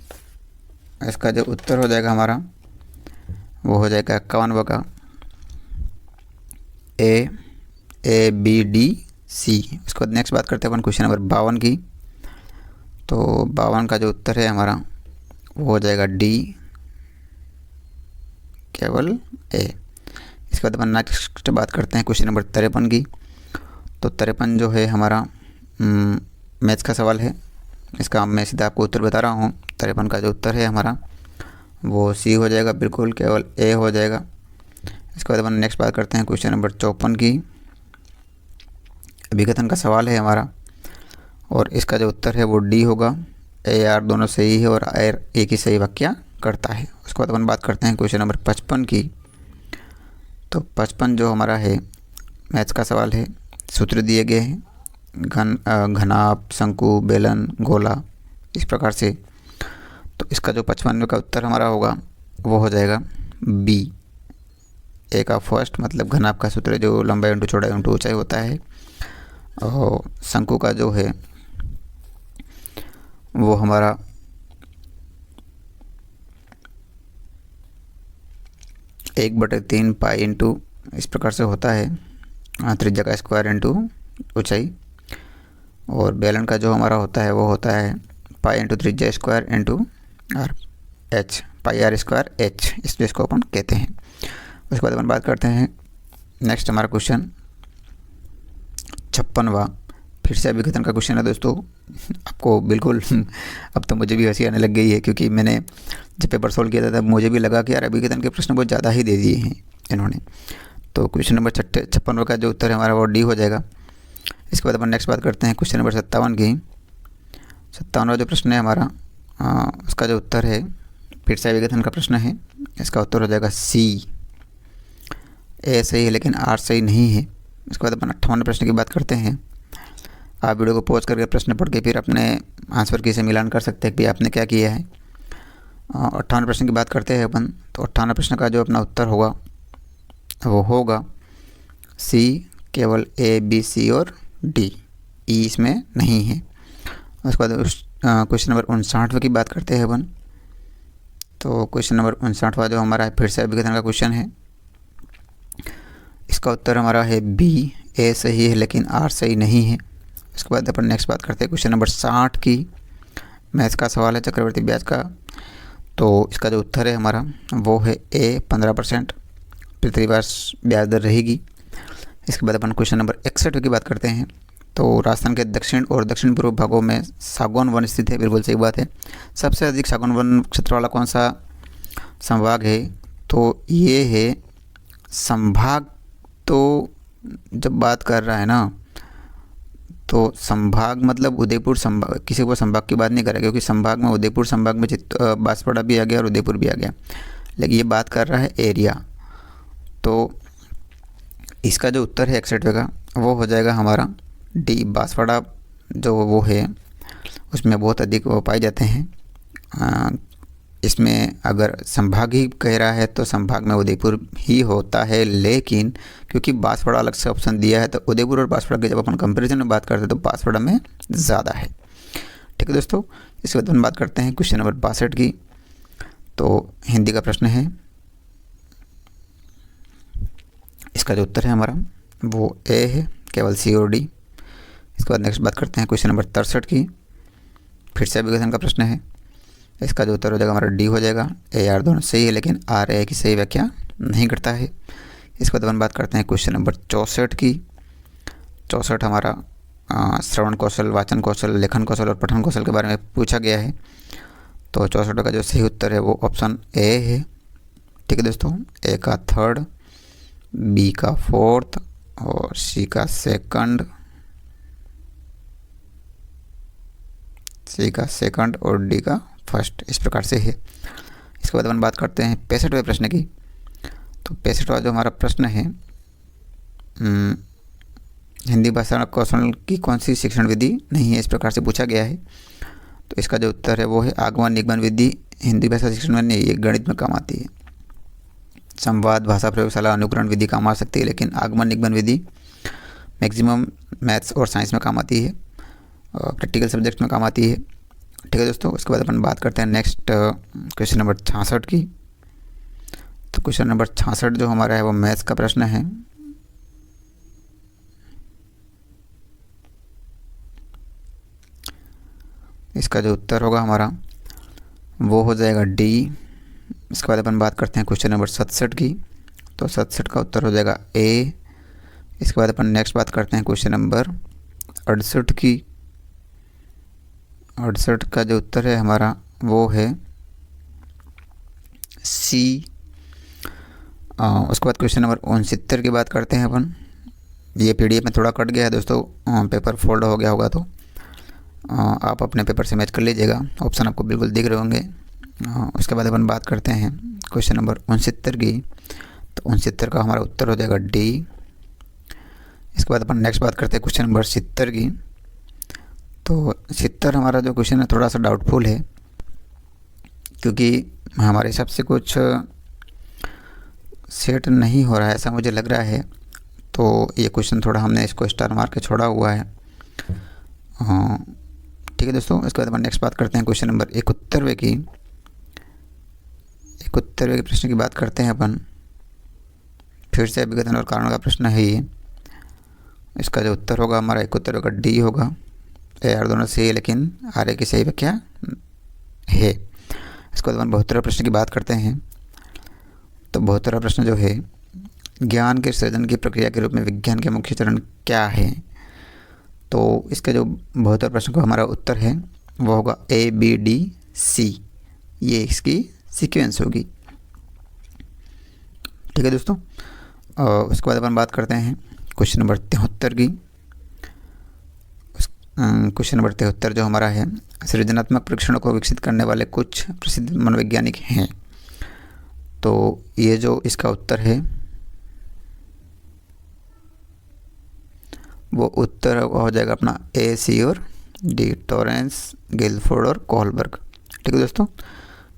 इसका जो उत्तर हो जाएगा हमारा वो हो जाएगा 51वां का ए बी डी सी। उसके बाद नेक्स्ट बात करते हैं अपन क्वेश्चन नंबर 52 की। तो 52 का जो उत्तर है हमारा वो हो जाएगा डी, केवल ए। इसके बाद अपन नेक्स्ट बात करते हैं क्वेश्चन नंबर 53 की। तो 53 जो है हमारा मैथ्स का सवाल है। इसका मैं सीधा आपको उत्तर बता रहा हूँ। 53 का जो उत्तर है हमारा वो सी हो जाएगा, बिल्कुल केवल ए हो जाएगा। इसके बाद अपन नेक्स्ट बात करते हैं क्वेश्चन नंबर 54 की। अभिकथन का सवाल है हमारा और इसका जो उत्तर है वो डी होगा। ए आर दोनों सही है और आर एक ही सही वाक्य करता है। उसके बाद अपन बात करते हैं क्वेश्चन नंबर 55 की। तो 55 जो हमारा है मैथ्स का सवाल है। सूत्र दिए गए हैं घनाभ, शंकु, बेलन, गोला, इस प्रकार से। तो इसका जो 55वें का उत्तर हमारा होगा वो हो जाएगा बी। ए का फर्स्ट मतलब घनाभ का सूत्र जो लंबाई इंटू चौड़ाई इंटू ऊंचाई होता है। और शंकु का जो है वो हमारा एक बटे 3 पाई इंटू इस प्रकार से होता है, त्रिज्या का स्क्वायर इंटू ऊंचाई। और बेलन का जो हमारा होता है वो होता है पाई इंटू त्रिज्या square into r h, pi r square h, इसलिए इसको अपन कहते हैं। उसके बाद अपन बात करते हैं नेक्स्ट हमारा क्वेश्चन 56वां। फिर से अभिकथन का क्वेश्चन है दोस्तों। आपको बिल्कुल अब तो मुझे भी हंसी आने लग गई है, क्योंकि मैंने जब पेपर सोल्व किया था तब मुझे भी लगा कि यार अभिकथन के प्रश्न बहुत ज़्यादा ही दे दिए हैं इन्होंने। तो क्वेश्चन नंबर 56 का जो उत्तर है हमारा वो डी हो जाएगा। इसके बाद अपन नेक्स्ट बात करते हैं क्वेश्चन नंबर 57 की। 57वां जो प्रश्न है हमारा उसका जो उत्तर है फिर से अभिकथन का प्रश्न है। इसका उत्तर हो जाएगा सी। ए सही है लेकिन आर सही नहीं है। इसके बाद अपन 58वें प्रश्न की बात करते हैं। आप वीडियो को पॉज करके प्रश्न पढ़ के फिर अपने आंसर की से मिलान कर सकते हैं कि आपने क्या किया है। 58 प्रश्न की बात करते हैं अपन, तो 58 प्रश्न का जो अपना उत्तर होगा वो होगा सी, केवल ए बी सी और डी, ई इसमें नहीं है। उसके बाद क्वेश्चन नंबर 59 की बात करते हैं अपन। तो क्वेश्चन नंबर 59वां जो हमारा है फिर से विघटन का क्वेश्चन है। इसका उत्तर हमारा है बी, ए सही है लेकिन आर सही नहीं है। उसके बाद अपन नेक्स्ट बात करते हैं क्वेश्चन नंबर 60 की। मैथ्स का सवाल है चक्रवृद्धि ब्याज का। तो इसका जो उत्तर है हमारा वो है ए, 15% प्रति वर्ष ब्याज दर रहेगी। इसके बाद अपन क्वेश्चन नंबर 61 की बात करते हैं। तो राजस्थान के दक्षिण और दक्षिण पूर्व भागों में सागौन वन स्थित है, बिल्कुल सही बात है। सबसे अधिक सागौन वन क्षेत्र वाला कौन सा संभाग है? तो ये है संभाग। तो जब बात कर रहा है ना, तो संभाग मतलब उदयपुर संभाग, किसी को संभाग की बात नहीं करेगा क्योंकि संभाग में उदयपुर संभाग में बांसवाड़ा भी आ गया और उदयपुर भी आ गया, लेकिन ये बात कर रहा है एरिया। तो इसका जो उत्तर है 61 का वो हो जाएगा हमारा डी, बांसवाड़ा जो वो है उसमें बहुत अधिक वो पाए जाते हैं। इसमें अगर संभाग ही कह रहा है तो संभाग में उदयपुर ही होता है, लेकिन क्योंकि बांसवाड़ा अलग से ऑप्शन दिया है तो उदयपुर और बांसवाड़ा की जब अपन कंपैरिजन में बात करते हैं तो बांसवाड़ा में ज़्यादा है। ठीक है दोस्तों, इसके बाद हम बात करते हैं क्वेश्चन नंबर 62 की। तो हिंदी का प्रश्न है। इसका जो उत्तर है हमारा वो ए है, केवल सी और डी। इसके बाद नेक्स्ट बात करते हैं क्वेश्चन नंबर 63 की। फिर से विघटन का प्रश्न है। इसका जो उत्तर हो जाएगा हमारा डी हो जाएगा। ए आर दोनों सही है लेकिन आर ए की सही व्याख्या नहीं करता है। इसके बाद अपन बात करते हैं क्वेश्चन नंबर 64 की। 64 हमारा श्रवण कौशल, वाचन कौशल, लेखन कौशल और पठन कौशल के बारे में पूछा गया है। तो 64 का जो सही उत्तर है वो ऑप्शन ए है। ठीक है दोस्तों, ए का 3rd, बी का 4th और सी का 2nd, सी का 2nd और डी का 1st, इस प्रकार से है। इसके बाद अपन बात करते हैं 65वें प्रश्न की। तो 65वां जो हमारा प्रश्न है, हिंदी भाषा कौशल की कौन सी शिक्षण विधि नहीं है, इस प्रकार से पूछा गया है। तो इसका जो उत्तर है वो है आगमन निगमन विधि हिंदी भाषा शिक्षण में नहीं, ये गणित में काम आती है। संवाद, भाषा प्रयोगशाला, अनुकरण विधि काम आ सकती है, लेकिन आगमन निगमन विधि मैक्सिमम मैथ्स और साइंस में काम आती है, प्रैक्टिकल सब्जेक्ट में काम आती है। ठीक है दोस्तों, उसके बाद अपन बात करते हैं नेक्स्ट क्वेश्चन नंबर 66 की। तो क्वेश्चन नंबर 66 जो हमारा है वो मैथ्स का प्रश्न है। इसका जो उत्तर होगा हमारा वो हो जाएगा डी। इसके बाद अपन बात करते हैं क्वेश्चन नंबर 67 की। तो 67 का उत्तर हो जाएगा ए। इसके बाद अपन नेक्स्ट बात करते हैं क्वेश्चन नंबर 68 की। 68 का जो उत्तर है हमारा वो है सी। उसके बाद क्वेश्चन नंबर 69 की बात करते हैं अपन। ये पीडीएफ में थोड़ा कट गया है दोस्तों, पेपर फोल्ड हो गया होगा, तो आप अपने पेपर से मैच कर लीजिएगा, ऑप्शन आपको बिल्कुल दिख रहे होंगे। उसके बाद अपन बात करते हैं क्वेश्चन नंबर 69 की। तो 69 का हमारा उत्तर हो जाएगा डी। इसके बाद अपन नेक्स्ट बात करते हैं क्वेश्चन नंबर 70 की। तो 70 हमारा जो क्वेश्चन है थोड़ा सा डाउटफुल है, क्योंकि हमारे हिसाब से कुछ सेट नहीं हो रहा है ऐसा मुझे लग रहा है। तो ये क्वेश्चन थोड़ा हमने इसको स्टार मार के छोड़ा हुआ है। ठीक है दोस्तों, इसके बाद अपन नेक्स्ट बात करते हैं क्वेश्चन नंबर 71वें की। 71वें के प्रश्न की बात करते हैं अपन। फिर से विघटन और कारण का प्रश्न है ये। इसका जो उत्तर होगा हमारा 71 का डी होगा। ए आर दोनों सही है लेकिन आर ए की सही व्याख्या है। इसके बाद अपन 72वें प्रश्न की बात करते हैं। तो 72वां प्रश्न जो है, ज्ञान के सृजन की प्रक्रिया के रूप में विज्ञान के मुख्य चरण क्या है? तो इसके जो 72वें प्रश्न का हमारा उत्तर है वो होगा ए बी डी सी, ये इसकी सीक्वेंस होगी। ठीक है दोस्तों, उसके बाद अपन बात करते हैं क्वेश्चन नंबर 73 की। क्वेश्चन नंबर 73 जो हमारा है, सृजनात्मक परीक्षणों को विकसित करने वाले कुछ प्रसिद्ध मनोवैज्ञानिक हैं। तो ये जो इसका उत्तर है वो उत्तर हो जाएगा अपना ए, सी और डी, टॉरेंस, गिलफोर्ड और कोहलबर्ग। ठीक है दोस्तों,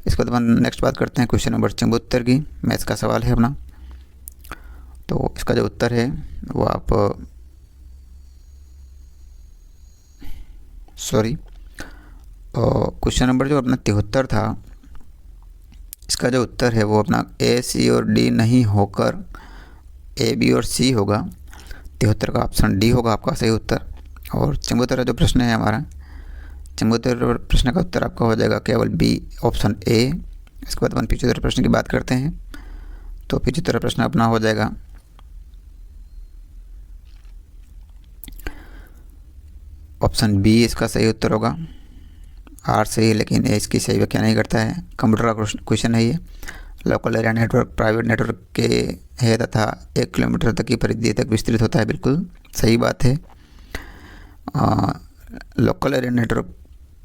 इसके बाद अपन नेक्स्ट बात करते हैं क्वेश्चन नंबर चंबोत्तर की। मैथ्स का सवाल है अपना। तो इसका जो उत्तर है वो आप क्वेश्चन नंबर जो अपना 73 था, इसका जो उत्तर है वो अपना ए, सी और डी नहीं होकर ए, बी और सी होगा। 73 का ऑप्शन डी होगा आपका सही उत्तर। और चंबोत्तर जो प्रश्न है हमारा, चंबोत्तर प्रश्न का उत्तर आपका हो जाएगा केवल बी, ऑप्शन ए। इसके बाद अपन 75 प्रश्न की बात करते हैं। तो 75 प्रश्न अपना हो जाएगा ऑप्शन बी, इसका सही उत्तर होगा। आर सही है लेकिन ए इसकी सही व्याख्या नहीं करता है। कंप्यूटर का क्वेश्चन है ये। Local area network private network के है तथा 1 किलोमीटर तक की परिधि तक विस्तृत होता है। बिल्कुल सही बात है। लोकल एरिया नेटवर्क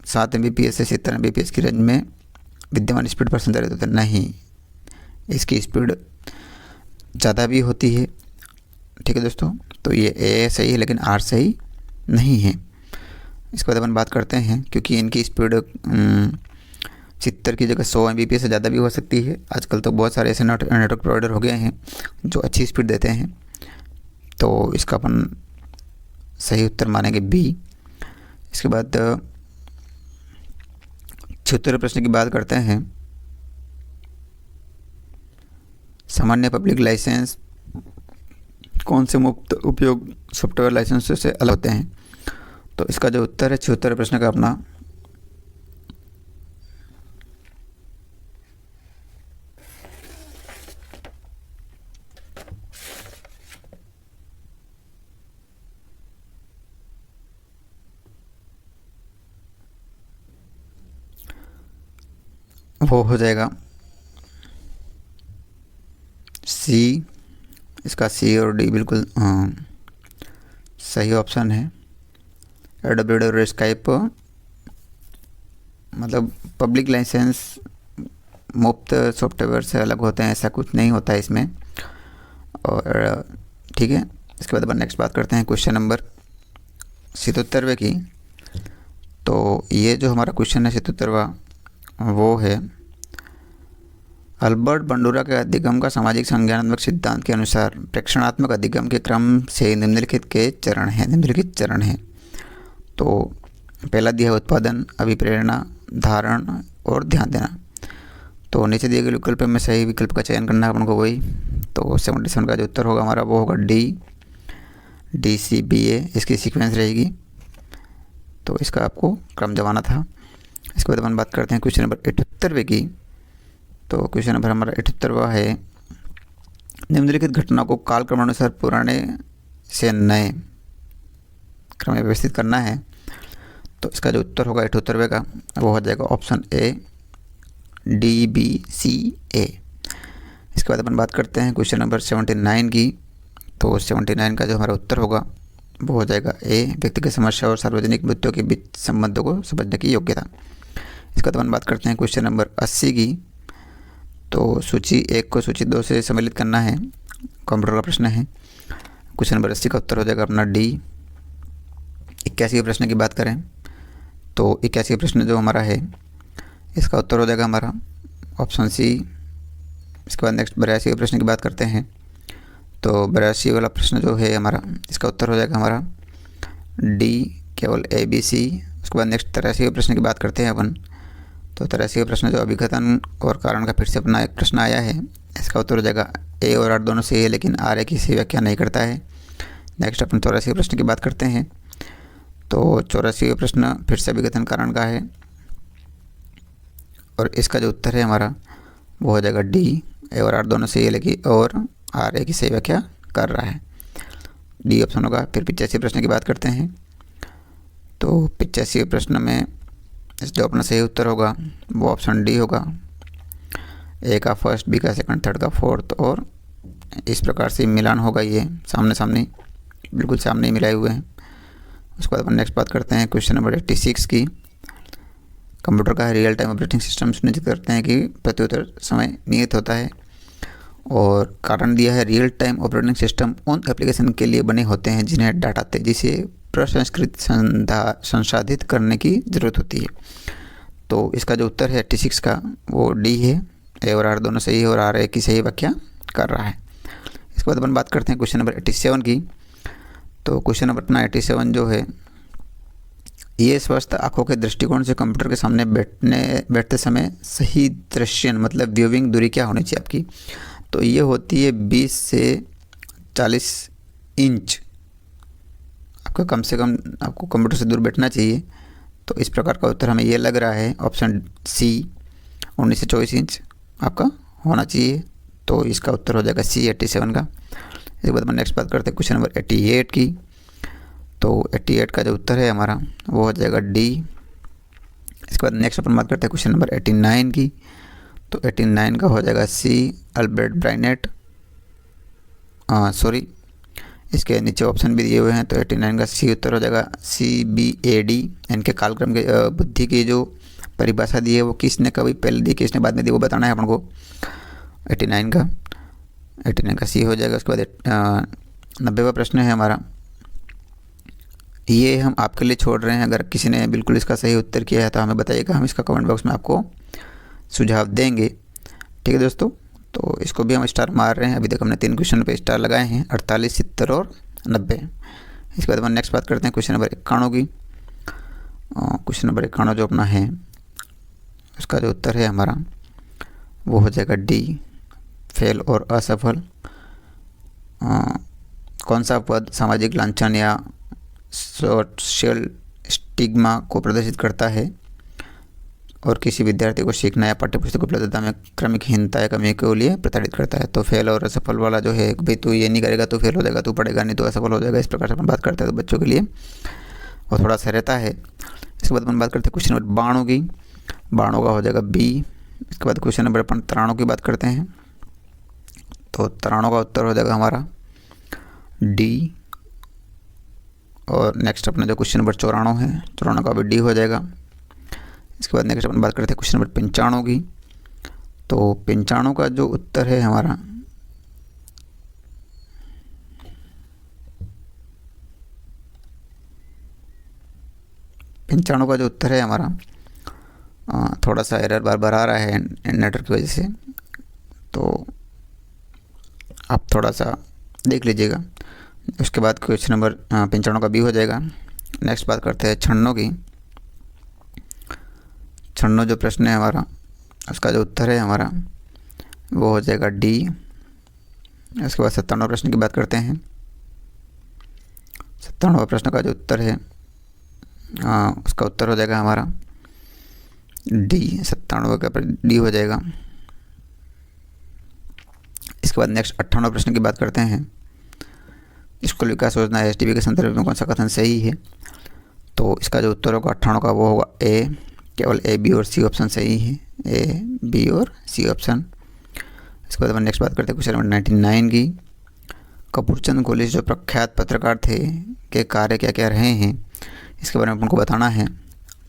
7 Mbps से 70 Mbps की रेंज में विद्यमान स्पीड पर संचालित होता है। नहीं, इसकी स्पीड ज़्यादा भी होती है। ठीक है दोस्तों, तो ये ए सही है लेकिन आर सही नहीं है। इसके बाद अपन बात करते हैं, क्योंकि इनकी स्पीड 70 की जगह 100 Mbps से ज़्यादा भी हो सकती है। आजकल तो बहुत सारे ऐसे नेटवर्क प्रोवाइडर हो गए हैं जो अच्छी स्पीड देते हैं। तो इसका अपन सही उत्तर मानेंगे बी। इसके बाद 76 प्रश्न की बात करते हैं। सामान्य पब्लिक लाइसेंस कौन से मुफ्त उपयोग सॉफ्टवेयर लाइसेंस से अलग होते हैं? तो इसका जो उत्तर है 76 प्रश्न का अपना वो हो जाएगा सी। इसका सी और डी बिल्कुल सही ऑप्शन है। AWS और स्काइप मतलब पब्लिक लाइसेंस मुफ्त सॉफ्टवेयर से अलग होते हैं, ऐसा कुछ नहीं होता है इसमें। और ठीक है, इसके बाद अपन नेक्स्ट बात करते हैं क्वेश्चन नंबर 77 की। तो ये जो हमारा क्वेश्चन है 77वां, वो है अल्बर्ट बंडूरा के अधिगम का सामाजिक संज्ञानात्मक सिद्धांत के अनुसार प्रेक्षणात्मक अधिगम के क्रम से निम्नलिखित चरण हैं। तो पहला दिया है उत्पादन, अभिप्रेरणा, धारण और ध्यान देना। तो नीचे दिए गए विकल्प में सही विकल्प का चयन करना है अपन को वही। तो 77 का जो उत्तर होगा हमारा वो होगा डी सी बी ए, इसकी सीक्वेंस रहेगी। तो इसका आपको क्रम जमाना था। इसके बाद अपन बात करते हैं क्वेश्चन नंबर 78 की। तो क्वेश्चन नंबर हमारा 78वां है, निम्नलिखित घटना को कालक्रमानुसार पुराने से नए क्रम में व्यवस्थित करना है। तो इसका जो उत्तर होगा 78वें का वो हो जाएगा option A, D B C A. इसके बाद अपन बात करते हैं क्वेश्चन नंबर 79 की। तो 79 का जो हमारा उत्तर होगा वो हो जाएगा ए, व्यक्तिगत समस्या और सार्वजनिक मुद्दों के बीच संबंधों को समझने की योग्यता। इसके बाद अपन बात करते हैं क्वेश्चन नंबर 80 की। तो सूची 1 को सूची 2 से सम्मिलित करना है, कंप्यूटर का प्रश्न है। क्वेश्चन नंबर 80 का उत्तर हो जाएगा अपना डी। 81 प्रश्न की बात करें तो 81 प्रश्न जो हमारा है इसका उत्तर हो जाएगा हमारा ऑप्शन सी। इसके बाद नेक्स्ट 82 प्रश्न की बात करते हैं। तो 82 वाला प्रश्न जो है हमारा, इसका उत्तर हो जाएगा हमारा डी, केवल ए बी सी। उसके बाद नेक्स्ट 83 प्रश्न की बात करते हैं अपन। तो 83 प्रश्न जो अभिकथन और कारण का फिर से अपना एक प्रश्न आया है, इसका उत्तर हो जाएगा ए और आर दोनों सही है लेकिन आर ए की सही व्याख्या नहीं करता है। नेक्स्ट अपन 84 प्रश्न की बात करते हैं। तो 84 प्रश्न फिर से अभिकथन कारण का है और इसका जो उत्तर है हमारा वो हो जाएगा डी, ए और आर दोनों सही है लेकिन और आर ए की सही व्याख्या कर रहा है, डी ऑप्शन होगा। फिर 85 प्रश्न की बात करते हैं। तो 85 प्रश्न में जो अपना सही उत्तर होगा वो ऑप्शन डी होगा। ए का फर्स्ट, बी का सेकंड, थर्ड का फोर्थ और इस प्रकार से मिलान होगा। ये सामने सामने बिल्कुल सामने ही मिलाए हुए हैं। उसके बाद अपन नेक्स्ट बात करते हैं क्वेश्चन नंबर 86 की। कंप्यूटर का रियल टाइम ऑपरेटिंग सिस्टम सुनिश्चित करते हैं कि प्रत्युत्तर समय नियत होता है और कारण दिया है रियल टाइम ऑपरेटिंग सिस्टम उन एप्लीकेशन के लिए बने होते हैं जिन्हें डाटा तेजी से प्रसंस्कृत संसाधित करने की ज़रूरत होती है। तो इसका जो उत्तर है 86 का वो डी है। ए और आर दोनों सही है और आर ए की सही व्याख्या कर रहा है। इसके बाद अपन बात करते हैं क्वेश्चन नंबर 87 की। तो क्वेश्चन नंबर अपना 87 जो है, ये स्वस्थ आँखों के दृष्टिकोण से कंप्यूटर के सामने बैठते समय सही दृश्यन मतलब व्यूइंग दूरी क्या होनी चाहिए आपकी। तो ये होती है 20 से 40 इंच। आपको कम से कम आपको कंप्यूटर से दूर बैठना चाहिए। तो इस प्रकार का उत्तर हमें ये लग रहा है ऑप्शन सी 19 से 24 इंच आपका होना चाहिए। तो इसका उत्तर हो जाएगा सी 87 का। इसके बाद हम नेक्स्ट बात करते हैं क्वेश्चन नंबर 88 की। तो 88 का जो उत्तर है हमारा वो हो जाएगा डी। इसके बाद नेक्स्ट अपन बात करते हैं क्वेश्चन नंबर 89 की। तो 89 का हो जाएगा सी अल्बर्ट ब्राइनेट। सॉरी, इसके नीचे ऑप्शन भी दिए हुए हैं। तो 89 का सी उत्तर हो जाएगा CBAD। इनके कालक्रम के बुद्धि की जो परिभाषा दी है वो किसने कभी पहले दी किसने बाद में दी वो बताना है अपन को। 89 का सी हो जाएगा। उसके बाद 90वां प्रश्न है हमारा, ये हम आपके लिए छोड़ रहे हैं। अगर किसी ने बिल्कुल इसका सही उत्तर किया है तो हमें बताइएगा, हम इसका कमेंट बॉक्स में आपको सुझाव देंगे। ठीक है दोस्तों, तो इसको भी हम स्टार मार रहे हैं। अभी तक हमने 3 क्वेश्चन पे स्टार लगाए हैं, 48, 70 और 90। इसके बाद हम नेक्स्ट बात करते हैं क्वेश्चन नंबर 91 की। क्वेश्चन नंबर 91 जो अपना है उसका जो उत्तर है हमारा वो हो जाएगा डी फेल और असफल। कौन सा पद सामाजिक लांछन या सोशल स्टिग्मा को प्रदर्शित करता है और किसी विद्यार्थी को सीखना या पाठ्यपुस्तक उपलब्धता में क्रमिकहीनता या कमी के लिए प्रताड़ित करता है। तो फेल और असफल वाला जो है, भाई तू ये नहीं करेगा तो फेल हो जाएगा, तू पढ़ेगा नहीं तो असफल हो जाएगा, इस प्रकार से अपन बात करते हैं। तो बच्चों के लिए और थोड़ा सा रहता है। इसके बाद अपन बात करते हैं क्वेश्चन नंबर 92 की। 92 का हो जाएगा बी। इसके बाद क्वेश्चन नंबर अपन 93 की बात करते हैं। तो 93 का उत्तर हो जाएगा हमारा डी। और नेक्स्ट अपना जो क्वेश्चन नंबर 94 है, 94 का भी डी हो जाएगा। इसके बाद नेक्स्ट अपन बात करते हैं क्वेश्चन नंबर 95 की। तो 95 का जो उत्तर है हमारा थोड़ा सा एरर बार बार आ रहा है नेटवर्क की वजह से, तो आप थोड़ा सा देख लीजिएगा। उसके बाद क्वेश्चन नंबर 95 का बी हो जाएगा। नेक्स्ट बात करते हैं 96 की। 96 जो प्रश्न है हमारा उसका जो उत्तर है हमारा वो हो जाएगा डी। उसके बाद 97 प्रश्न की बात करते हैं। 97 प्रश्न का जो उत्तर है उसका उत्तर हो जाएगा हमारा डी। 97 का डी हो जाएगा। इसके बाद नेक्स्ट 98 प्रश्न की बात करते हैं। स्कूल विकास योजना SDB के संदर्भ में कौन सा कथन सही है। तो इसका जो उत्तर होगा 98 का वो होगा ए। केवल A, B और C ऑप्शन सही है, A, B और C ऑप्शन। इसके बाद हम नेक्स्ट बात करते हैं क्वेश्चन नंबर 99 की। कपूरचंद गोलिश जो प्रख्यात पत्रकार थे के कार्य क्या क्या रहे हैं, इसके बारे में आपको बताना है।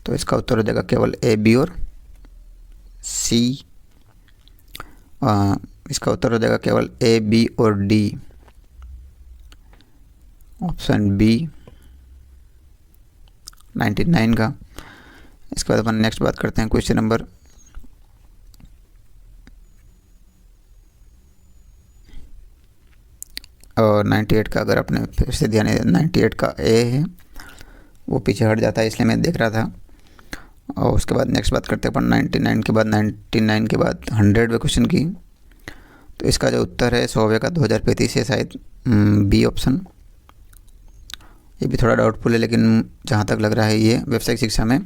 तो इसका उत्तर हो जाएगा केवल A, B और C। इसका उत्तर हो जाएगा केवल A, B और D, ऑप्शन बी 99 का। इसके बाद अपन नेक्स्ट बात करते हैं क्वेश्चन नंबर 98 का। अगर आपने फिर से ध्यान 98 का ए है वो पीछे हट जाता है, इसलिए मैं देख रहा था। और उसके बाद नेक्स्ट बात करते हैं अपन 99 के बाद 100वें क्वेश्चन की। तो इसका जो उत्तर है 100वें का 2035 है शायद, बी ऑप्शन। ये भी थोड़ा डाउटफुल है, लेकिन जहाँ तक लग रहा है ये व्यावसायिक शिक्षा में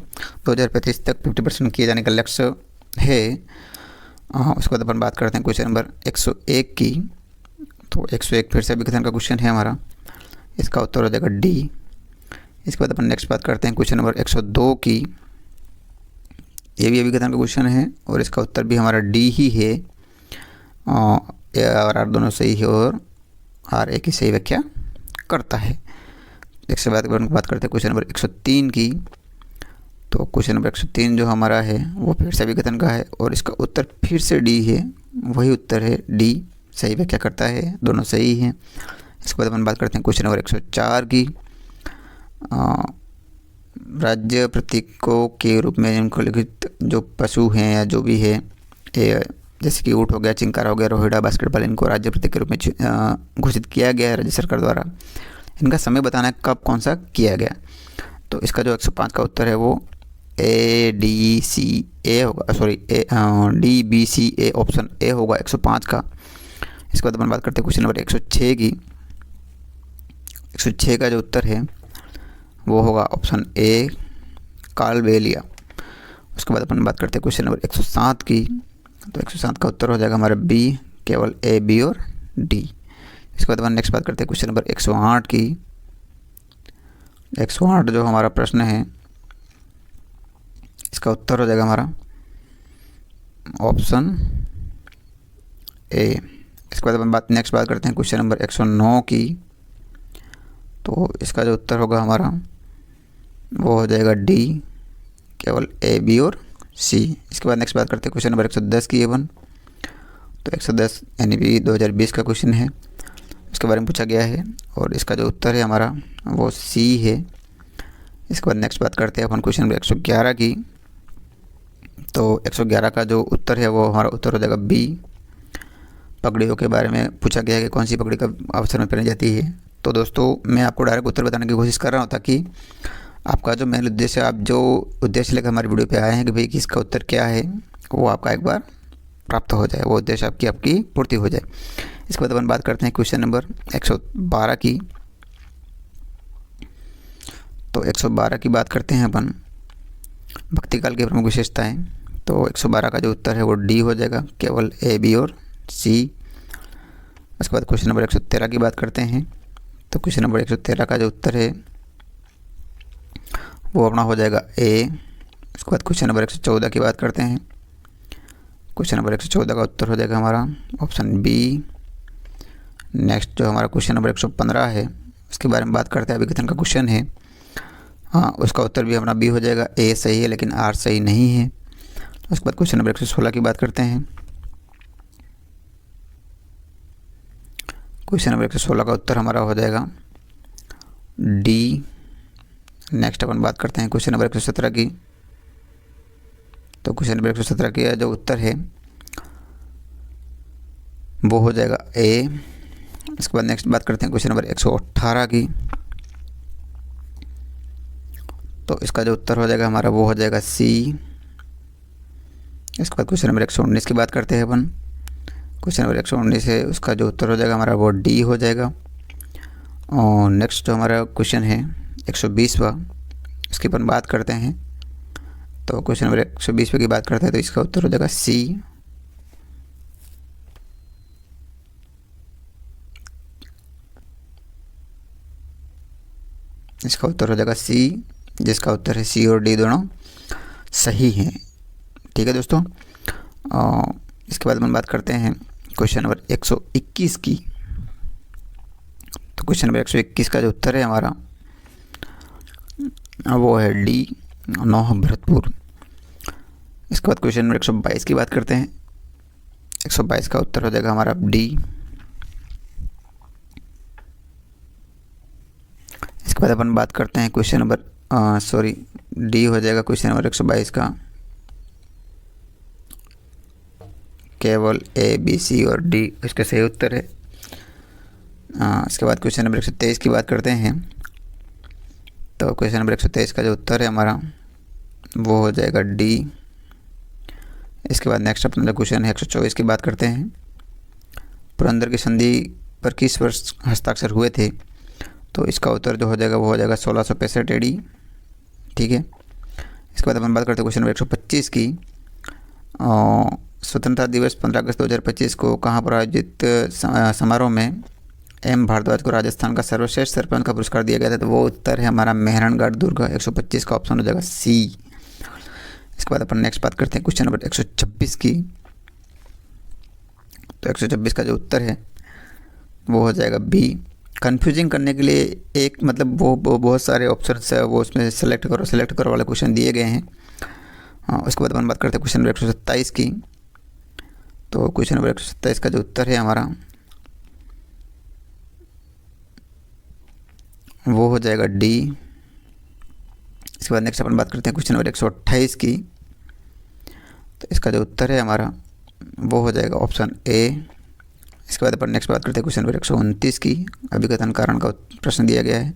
2035 तक 50% किए जाने का लक्ष्य है। उसके बाद अपन बात करते हैं क्वेश्चन नंबर 101 की। तो 101 फिर से अभिकथन का क्वेश्चन है हमारा, इसका उत्तर हो जाएगा डी। इसके बाद अपन नेक्स्ट बात करते हैं क्वेश्चन नंबर 102 की। ये भी अभिकथन का क्वेश्चन है और इसका उत्तर भी हमारा डी ही है। ए और आर दोनों सही है और आर ए की सही व्याख्या करता है। इसके बाद बात करते हैं क्वेश्चन नंबर 103 की। तो क्वेश्चन नंबर 103 जो हमारा है वो फिर से अभिकथन का है और इसका उत्तर फिर से डी है, वही उत्तर है डी, सही व्याख्या करता है, दोनों सही हैं। इसके बाद अपन बात करते हैं क्वेश्चन नंबर 104 की। राज्य प्रतीकों के रूप में निम्नलिखित जो पशु हैं या जो भी है, ये जैसे कि ऊँट हो गया, चिंकारा हो गया, रोहिड़ा, बास्केटबॉल, इनको राज्य प्रतीक के रूप में घोषित किया गया है राज्य सरकार द्वारा। इनका समय बताना है कब कौन सा किया गया। तो इसका जो 105 का उत्तर है वो ADCA होगा, सॉरी DBCA ऑप्शन ए होगा 105 का। इसके बाद अपन बात करते हैं क्वेश्चन नंबर 106 की। 106 का जो उत्तर है वो होगा ऑप्शन ए कालबेलिया। उसके बाद अपन बात करते हैं क्वेश्चन नंबर 107 की। तो 107 का उत्तर हो जाएगा हमारा बी, केवल ए, बी और डी। इसके बाद अपन नेक्स्ट बात करते हैं क्वेश्चन नंबर 108 की। 108 जो हमारा प्रश्न है इसका उत्तर हो जाएगा हमारा ऑप्शन ए। इसके बाद अपन नेक्स्ट बात करते हैं क्वेश्चन नंबर 109 की। तो इसका जो उत्तर होगा हमारा वो हो जाएगा डी, केवल ए, बी और सी। इसके बाद नेक्स्ट बात करते हैं क्वेश्चन नंबर 110 की अपन। तो 110 NEP 2020 का क्वेश्चन है, इसके बारे में पूछा गया है और इसका जो उत्तर है हमारा वो सी है। इसके बाद नेक्स्ट बात करते हैं अपन क्वेश्चन नंबर 111 की। तो 111 का जो उत्तर है वो हमारा उत्तर हो जाएगा बी, पगड़ियों के बारे में पूछा गया है कि कौन सी पगड़ी कब अवसर में पहनी जाती है। तो दोस्तों मैं आपको डायरेक्ट उत्तर बताने की कोशिश कर रहा हूँ ताकि आपका जो मेन उद्देश्य, आप जो उद्देश्य लेकर हमारी वीडियो पे आए हैं कि भाई किसका उत्तर क्या है, वो आपका एक बार प्राप्त हो जाए, वो उद्देश्य आपकी पूर्ति हो जाए। इसके बाद अपन बात करते हैं क्वेश्चन नंबर 112 की। तो 112 की बात करते हैं अपन, भक्ति काल की प्रमुख विशेषताएं। तो 112 का जो उत्तर है वो डी हो जाएगा, केवल ए, बी और सी। उसके बाद क्वेश्चन नंबर 113 की बात करते हैं। तो क्वेश्चन नंबर 113 का जो उत्तर है वो अपना हो जाएगा ए। उसके बाद क्वेश्चन नंबर 114 की बात करते हैं। क्वेश्चन नंबर 114 का उत्तर हो जाएगा हमारा ऑप्शन बी। नेक्स्ट जो हमारा क्वेश्चन नंबर 115 है उसके बारे में बात करते हैं, अभिकथन का क्वेश्चन है। हाँ, उसका उत्तर भी अपना बी हो जाएगा, ए सही है लेकिन आर सही नहीं है। उसके बाद क्वेश्चन नंबर 116 की बात करते हैं। क्वेश्चन नंबर 116 का उत्तर हमारा हो जाएगा डी। नेक्स्ट अपन बात करते हैं क्वेश्चन नंबर 117 की। तो क्वेश्चन नंबर 117 का जो उत्तर है वो हो जाएगा ए। इसके बाद नेक्स्ट बात करते हैं क्वेश्चन नंबर 118 की। तो इसका जो उत्तर हो जाएगा हमारा वो हो जाएगा सी। इसके बाद क्वेश्चन नंबर 119 की बात करते हैं अपन। क्वेश्चन नंबर 119 है, उसका जो उत्तर हो जाएगा हमारा वो डी हो जाएगा। और नेक्स्ट जो हमारा क्वेश्चन है 120वां, इसकी अपन बात करते हैं। तो क्वेश्चन नंबर 120 की बात करते हैं तो इसका उत्तर हो जाएगा सी। इसका उत्तर हो जाएगा सी, जिसका उत्तर है सी और डी दोनों सही हैं। ठीक है दोस्तों, इसके बाद अपन बात करते हैं क्वेश्चन नंबर 121 की। तो क्वेश्चन नंबर 121 का जो उत्तर है हमारा वो है डी, नौह भरतपुर। इसके बाद क्वेश्चन नंबर 122 की बात करते हैं। 122 का उत्तर हो जाएगा हमारा डी। इसके बाद अपन बात करते हैं क्वेश्चन नंबर डी हो जाएगा क्वेश्चन नंबर 122 का, केवल ए, बी, सी और डी इसका सही उत्तर है। इसके बाद क्वेश्चन नंबर 123 की बात करते हैं। तो क्वेश्चन नंबर 123 का जो उत्तर है हमारा वो हो जाएगा डी। इसके बाद नेक्स्ट अपना जो क्वेश्चन है 124 की बात करते हैं। पुरंदर की संधि पर किस वर्ष हस्ताक्षर हुए थे? तो इसका उत्तर जो हो जाएगा वो हो जाएगा 1665 AD। ठीक है, इसके बाद अपन बात करते हैं क्वेश्चन नंबर 125 की। स्वतंत्रता दिवस 15 अगस्त 2025 को कहाँ पर आयोजित समारोह में एम भारद्वाज को राजस्थान का सर्वश्रेष्ठ सरपंच का पुरस्कार दिया गया था? तो वो उत्तर है हमारा मेहरणगढ़ दुर्ग। 125 का ऑप्शन हो जाएगा सी। इसके बाद अपन नेक्स्ट बात करते हैं क्वेश्चन नंबर 126 की। तो 126 का जो उत्तर है वो हो जाएगा बी। कंफ्यूजिंग करने के लिए एक मतलब वो बहुत सारे ऑप्शंस है, वो उसमें सेलेक्ट करो वाले क्वेश्चन दिए गए हैं। उसके बाद अपन बात करते हैं क्वेश्चन नंबर 127 की। तो क्वेश्चन नंबर 127 का जो उत्तर है हमारा वो हो जाएगा डी। इसके बाद नेक्स्ट अपन बात करते हैं क्वेश्चन नंबर 128 की। तो इसका जो उत्तर है हमारा वो हो जाएगा ऑप्शन ए। इसके बाद अपन नेक्स्ट बात करते हैं क्वेश्चन नंबर 129 की। अभिकथन कारण का प्रश्न दिया गया है।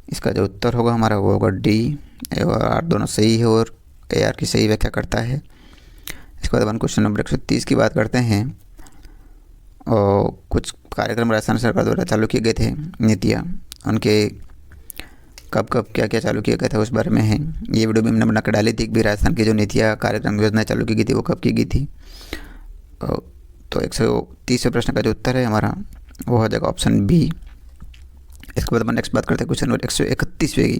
इसका जो उत्तर होगा हमारा वो होगा डी। ए और आर दोनों सही है और ए आर की सही व्याख्या करता है। इसके बाद अपन क्वेश्चन नंबर 130 की बात करते हैं। और कुछ कार्यक्रम राजस्थान सरकार द्वारा चालू किए गए थे, नीतियाँ, उनके कब कब क्या क्या चालू किया गया था उस बारे में है। ये वीडियो भी हमने बना कर डाली थी कि भी राजस्थान की जो नीतियाँ, कार्यक्रम, योजनाएं चालू की गई थी वो कब की गई थी। तो 130वें प्रश्न का जो उत्तर है हमारा वो हो जाएगा ऑप्शन बी। इसके बाद अपन नेक्स्ट बात करते हैं क्वेश्चन नंबर 131वें की।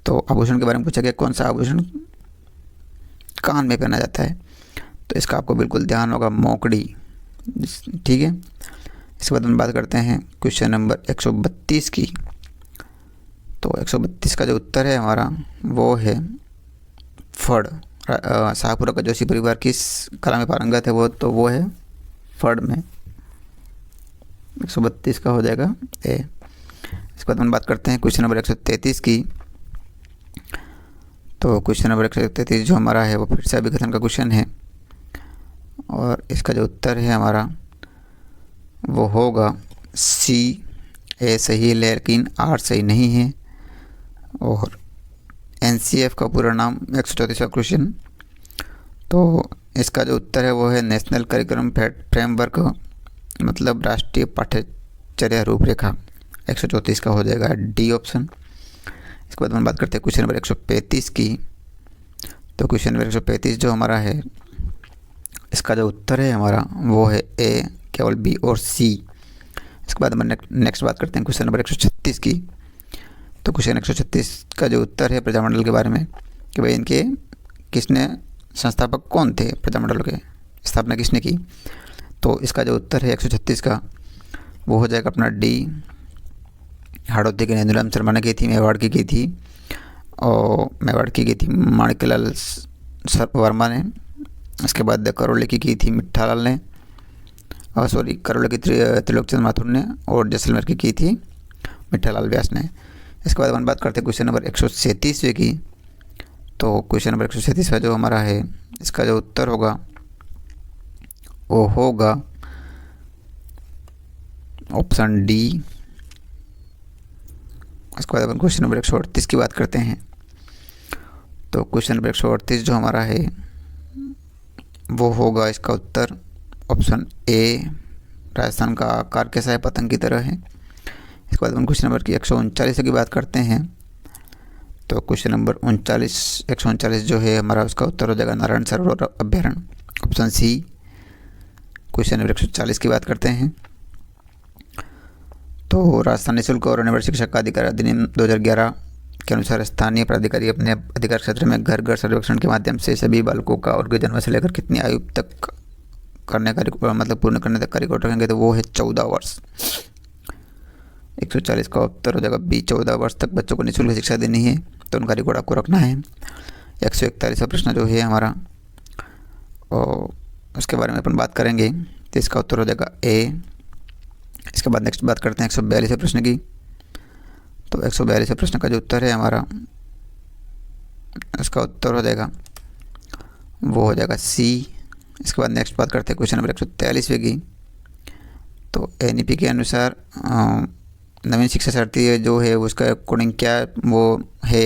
तो आभूषण के बारे में पूछा गया, कौन सा आभूषण कान में पहना जाता है। तो इसका आपको बिल्कुल ध्यान होगा, मोकड़ी, ठीक है। इसके बाद हम बात करते हैं क्वेश्चन नंबर 132 की। तो 132 का जो उत्तर है हमारा वो है फड़। शाहपुरा का जोशी परिवार किस कला में पारंगत है वो है फड़ में। 132 का हो जाएगा ए। इसके बाद हम बात करते हैं क्वेश्चन नंबर 133 की। तो क्वेश्चन नंबर 133 जो हमारा है वो फिर से अभिकथन का क्वेश्चन है और इसका जो उत्तर है हमारा वो होगा सी। ए सही है लेकिन आर सही नहीं है। और एनसीएफ का पूरा नाम 134वां क्वेश्चन। तो इसका जो उत्तर है वो है नेशनल करिकुलम फ्रेमवर्क, मतलब राष्ट्रीय पाठ्यचर्या रूपरेखा। 134 का हो जाएगा डी ऑप्शन। इसके बाद हम बात करते हैं क्वेश्चन नंबर 135 की। तो क्वेश्चन नंबर 135 जो हमारा है इसका जो उत्तर है हमारा वो है ए, केवल बी और सी। इसके बाद हम नेक्स्ट बात करते हैं क्वेश्चन नंबर 136 की। तो क्वेश्चन 136 का जो उत्तर है प्रजामंडल के बारे में कि भाई इनके किसने संस्थापक कौन थे, प्रजामंडल के स्थापना किसने की। तो इसका जो उत्तर है 136 का वो हो जाएगा अपना डी। हाड़ौती की नंदूराम शर्मा ने की थी, मेवाड़ की थी और मेवाड़ की थी माणिक्यलाल वर्मा ने। इसके बाद करौली की थी मिठालाल ने, और करौली की त्रिलोकचंद माथुर ने, और जैसलमेर की थी मिठालाल व्यास ने। इसके बाद हम बात करते हैं क्वेश्चन नंबर 137 की। तो क्वेश्चन नंबर 137 का जो हमारा है इसका जो उत्तर होगा वो होगा ऑप्शन डी। इसके बाद अपन क्वेश्चन नंबर 138 की बात करते हैं। तो क्वेश्चन नंबर 138 जो हमारा है वो होगा इसका उत्तर ऑप्शन ए। राजस्थान का आकार कैसा है, पतंग की तरह है। इसके बाद हम क्वेश्चन नंबर की 139 की बात करते हैं। तो क्वेश्चन नंबर 139 जो है हमारा उसका उत्तर हो जाएगा नारायण सरोवर अभ्यारण्य, ऑप्शन सी। क्वेश्चन नंबर 140 की बात करते हैं। तो राजस्थान निःशुल्क और अनिवार्य शिक्षा का अधिकार अधिनियम 2011 के अनुसार स्थानीय प्राधिकारी अपने अधिकार क्षेत्र में घर घर सर्वेक्षण के माध्यम से सभी बालकों का उनके जन्म से लेकर कितनी आयु तक करने का मतलब पूर्ण करने तक का रिकॉर्ड रखेंगे। तो वो है 14 वर्ष। 140 का उत्तर हो जाएगा बी। 14 वर्ष तक बच्चों को निःशुल्क शिक्षा देनी है तो उनका रिकॉर्ड आपको रखना है। 141वां प्रश्न जो है हमारा और उसके बारे में अपन बात करेंगे तो इसका उत्तर हो जाएगा ए। इसके बाद नेक्स्ट बात करते हैं 142वें प्रश्न की। तो 142वें प्रश्न का जो उत्तर है हमारा इसका उत्तर हो जाएगा वो हो जाएगा सी। इसके बाद नेक्स्ट बात करते हैं क्वेश्चन नंबर 143वें की। तो एनईपी के अनुसार नवीन शिक्षा शर्ती जो है उसका अकॉर्डिंग क्या वो है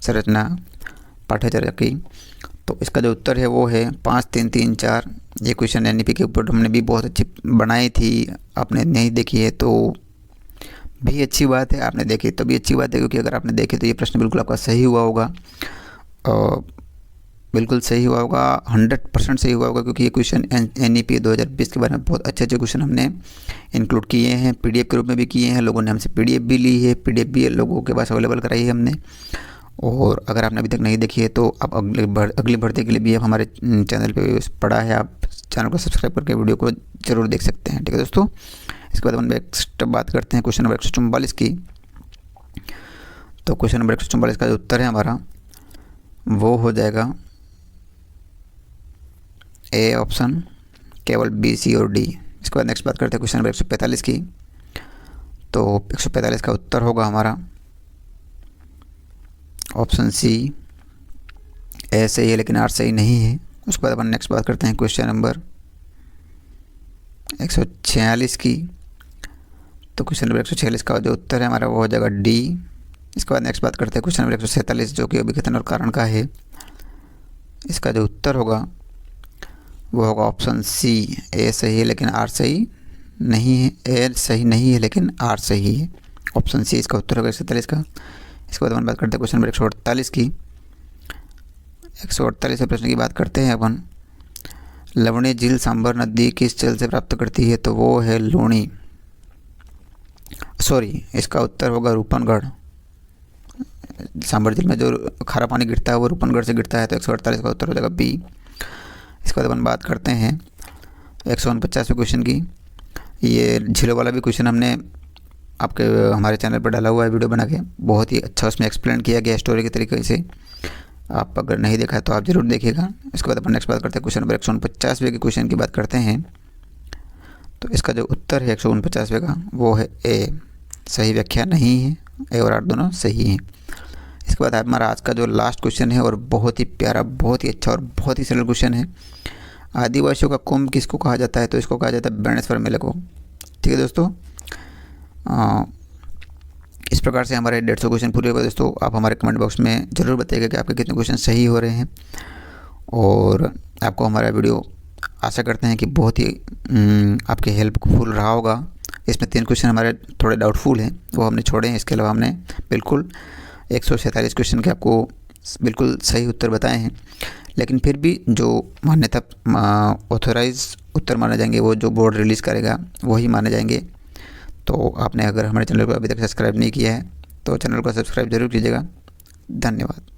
संरचना पाठ्यचर्या की। तो इसका जो उत्तर है वो है 5 3 3 4। ये क्वेश्चन एनईपी के ऊपर हमने भी बहुत अच्छी बनाई थी, आपने नहीं देखी है तो भी अच्छी बात है, आपने देखी तो भी अच्छी बात है, क्योंकि अगर आपने देखे तो ये प्रश्न बिल्कुल आपका सही हुआ होगा और बिल्कुल सही हुआ होगा, 100% सही हुआ होगा, क्योंकि ये क्वेश्चन एनईपी 2020 के बारे में बहुत अच्छे क्वेश्चन हमने इंक्लूड किए हैं, पीडीएफ के रूप में भी किए हैं। लोगों ने हमसे पीडीएफ भी ली है, पीडीएफ भी लोगों के पास अवेलेबल कराई है हमने। और अगर आपने अभी तक नहीं देखी है तो आप अगली भर्ती के लिए भी आप हमारे चैनल पे पड़ा है, आप चैनल को सब्सक्राइब करके वीडियो को ज़रूर देख सकते हैं, ठीक है दोस्तों। इसके बाद हम नेक्स्ट बात करते हैं क्वेश्चन नंबर 144 की। तो क्वेश्चन नंबर 144 का जो उत्तर है हमारा वो हो जाएगा ए ऑप्शन, केवल बी सी और डी। इसके बाद नेक्स्ट बात करते हैं क्वेश्चन नंबर 145 की। तो 145 का उत्तर होगा हमारा ऑप्शन सी ए सही है लेकिन आर सही नहीं है। उसके बाद अपन नेक्स्ट बात करते हैं क्वेश्चन नंबर 146 की। तो क्वेश्चन नंबर 146 का जो उत्तर है हमारा वो हो जाएगा डी। इसके बाद नेक्स्ट बात करते हैं क्वेश्चन नंबर 147 जो कि अभिकथन और कारण का है। इसका जो उत्तर होगा वो होगा ऑप्शन सी ए सही है लेकिन आर सही नहीं है। ए सही नहीं है लेकिन आर सही है। ऑप्शन सी इसका उत्तर होगा 147 का। इसके बाद अपन बात करते हैं क्वेश्चन नंबर 148 की। 148 प्रश्न की बात करते हैं अपन। लवणी झील सांभर नदी किस जल से प्राप्त करती है? तो वो है लूणी, सॉरी इसका उत्तर होगा रूपनगढ़। सांभर झील में जो खारा पानी गिरता है वो रूपनगढ़ से गिरता है, तो 148 का उत्तर हो जाएगा बी। इसके बाद अपन बात करते हैं 149वें क्वेश्चन की। ये झीलों वाला भी क्वेश्चन हमने आपके हमारे चैनल पर डाला हुआ है वीडियो बना के, बहुत ही अच्छा उसमें एक्सप्लेन किया गया स्टोरी के तरीके से। आप अगर नहीं देखा है तो आप ज़रूर देखिएगा। इसके बाद अपन नेक्स्ट बात करते हैं क्वेश्चन नंबर 149वें के क्वेश्चन की बात करते हैं। तो इसका जो उत्तर है 149वें का वो है ए, सही व्याख्या नहीं है। ए और आर दोनों सही हैं। इसके बाद हमारा आज का जो लास्ट क्वेश्चन है और बहुत ही प्यारा, बहुत ही अच्छा और बहुत ही सरल क्वेश्चन है। आदिवासियों का कुंभ किसको कहा जाता है? तो इसको कहा जाता है बेणेश्वर मेले को। ठीक है दोस्तों, इस प्रकार से हमारे 150 क्वेश्चन पूरे हुए। दोस्तों आप हमारे कमेंट बॉक्स में ज़रूर बताइएगा कि आपके कितने क्वेश्चन सही हो रहे हैं, और आपको हमारा वीडियो आशा करते हैं कि बहुत ही आपके हेल्पफुल रहा होगा। इसमें 3 क्वेश्चन हमारे थोड़े डाउटफुल हैं, वो हमने छोड़े हैं। इसके अलावा हमने बिल्कुल 147 क्वेश्चन के आपको बिल्कुल सही उत्तर बताए हैं। लेकिन फिर भी जो मान्यता ऑथोराइज उत्तर माने जाएंगे, वो जो बोर्ड रिलीज़ करेगा वही माने जाएंगे। तो आपने अगर हमारे चैनल को अभी तक सब्सक्राइब नहीं किया है तो चैनल को सब्सक्राइब ज़रूर कीजिएगा। धन्यवाद।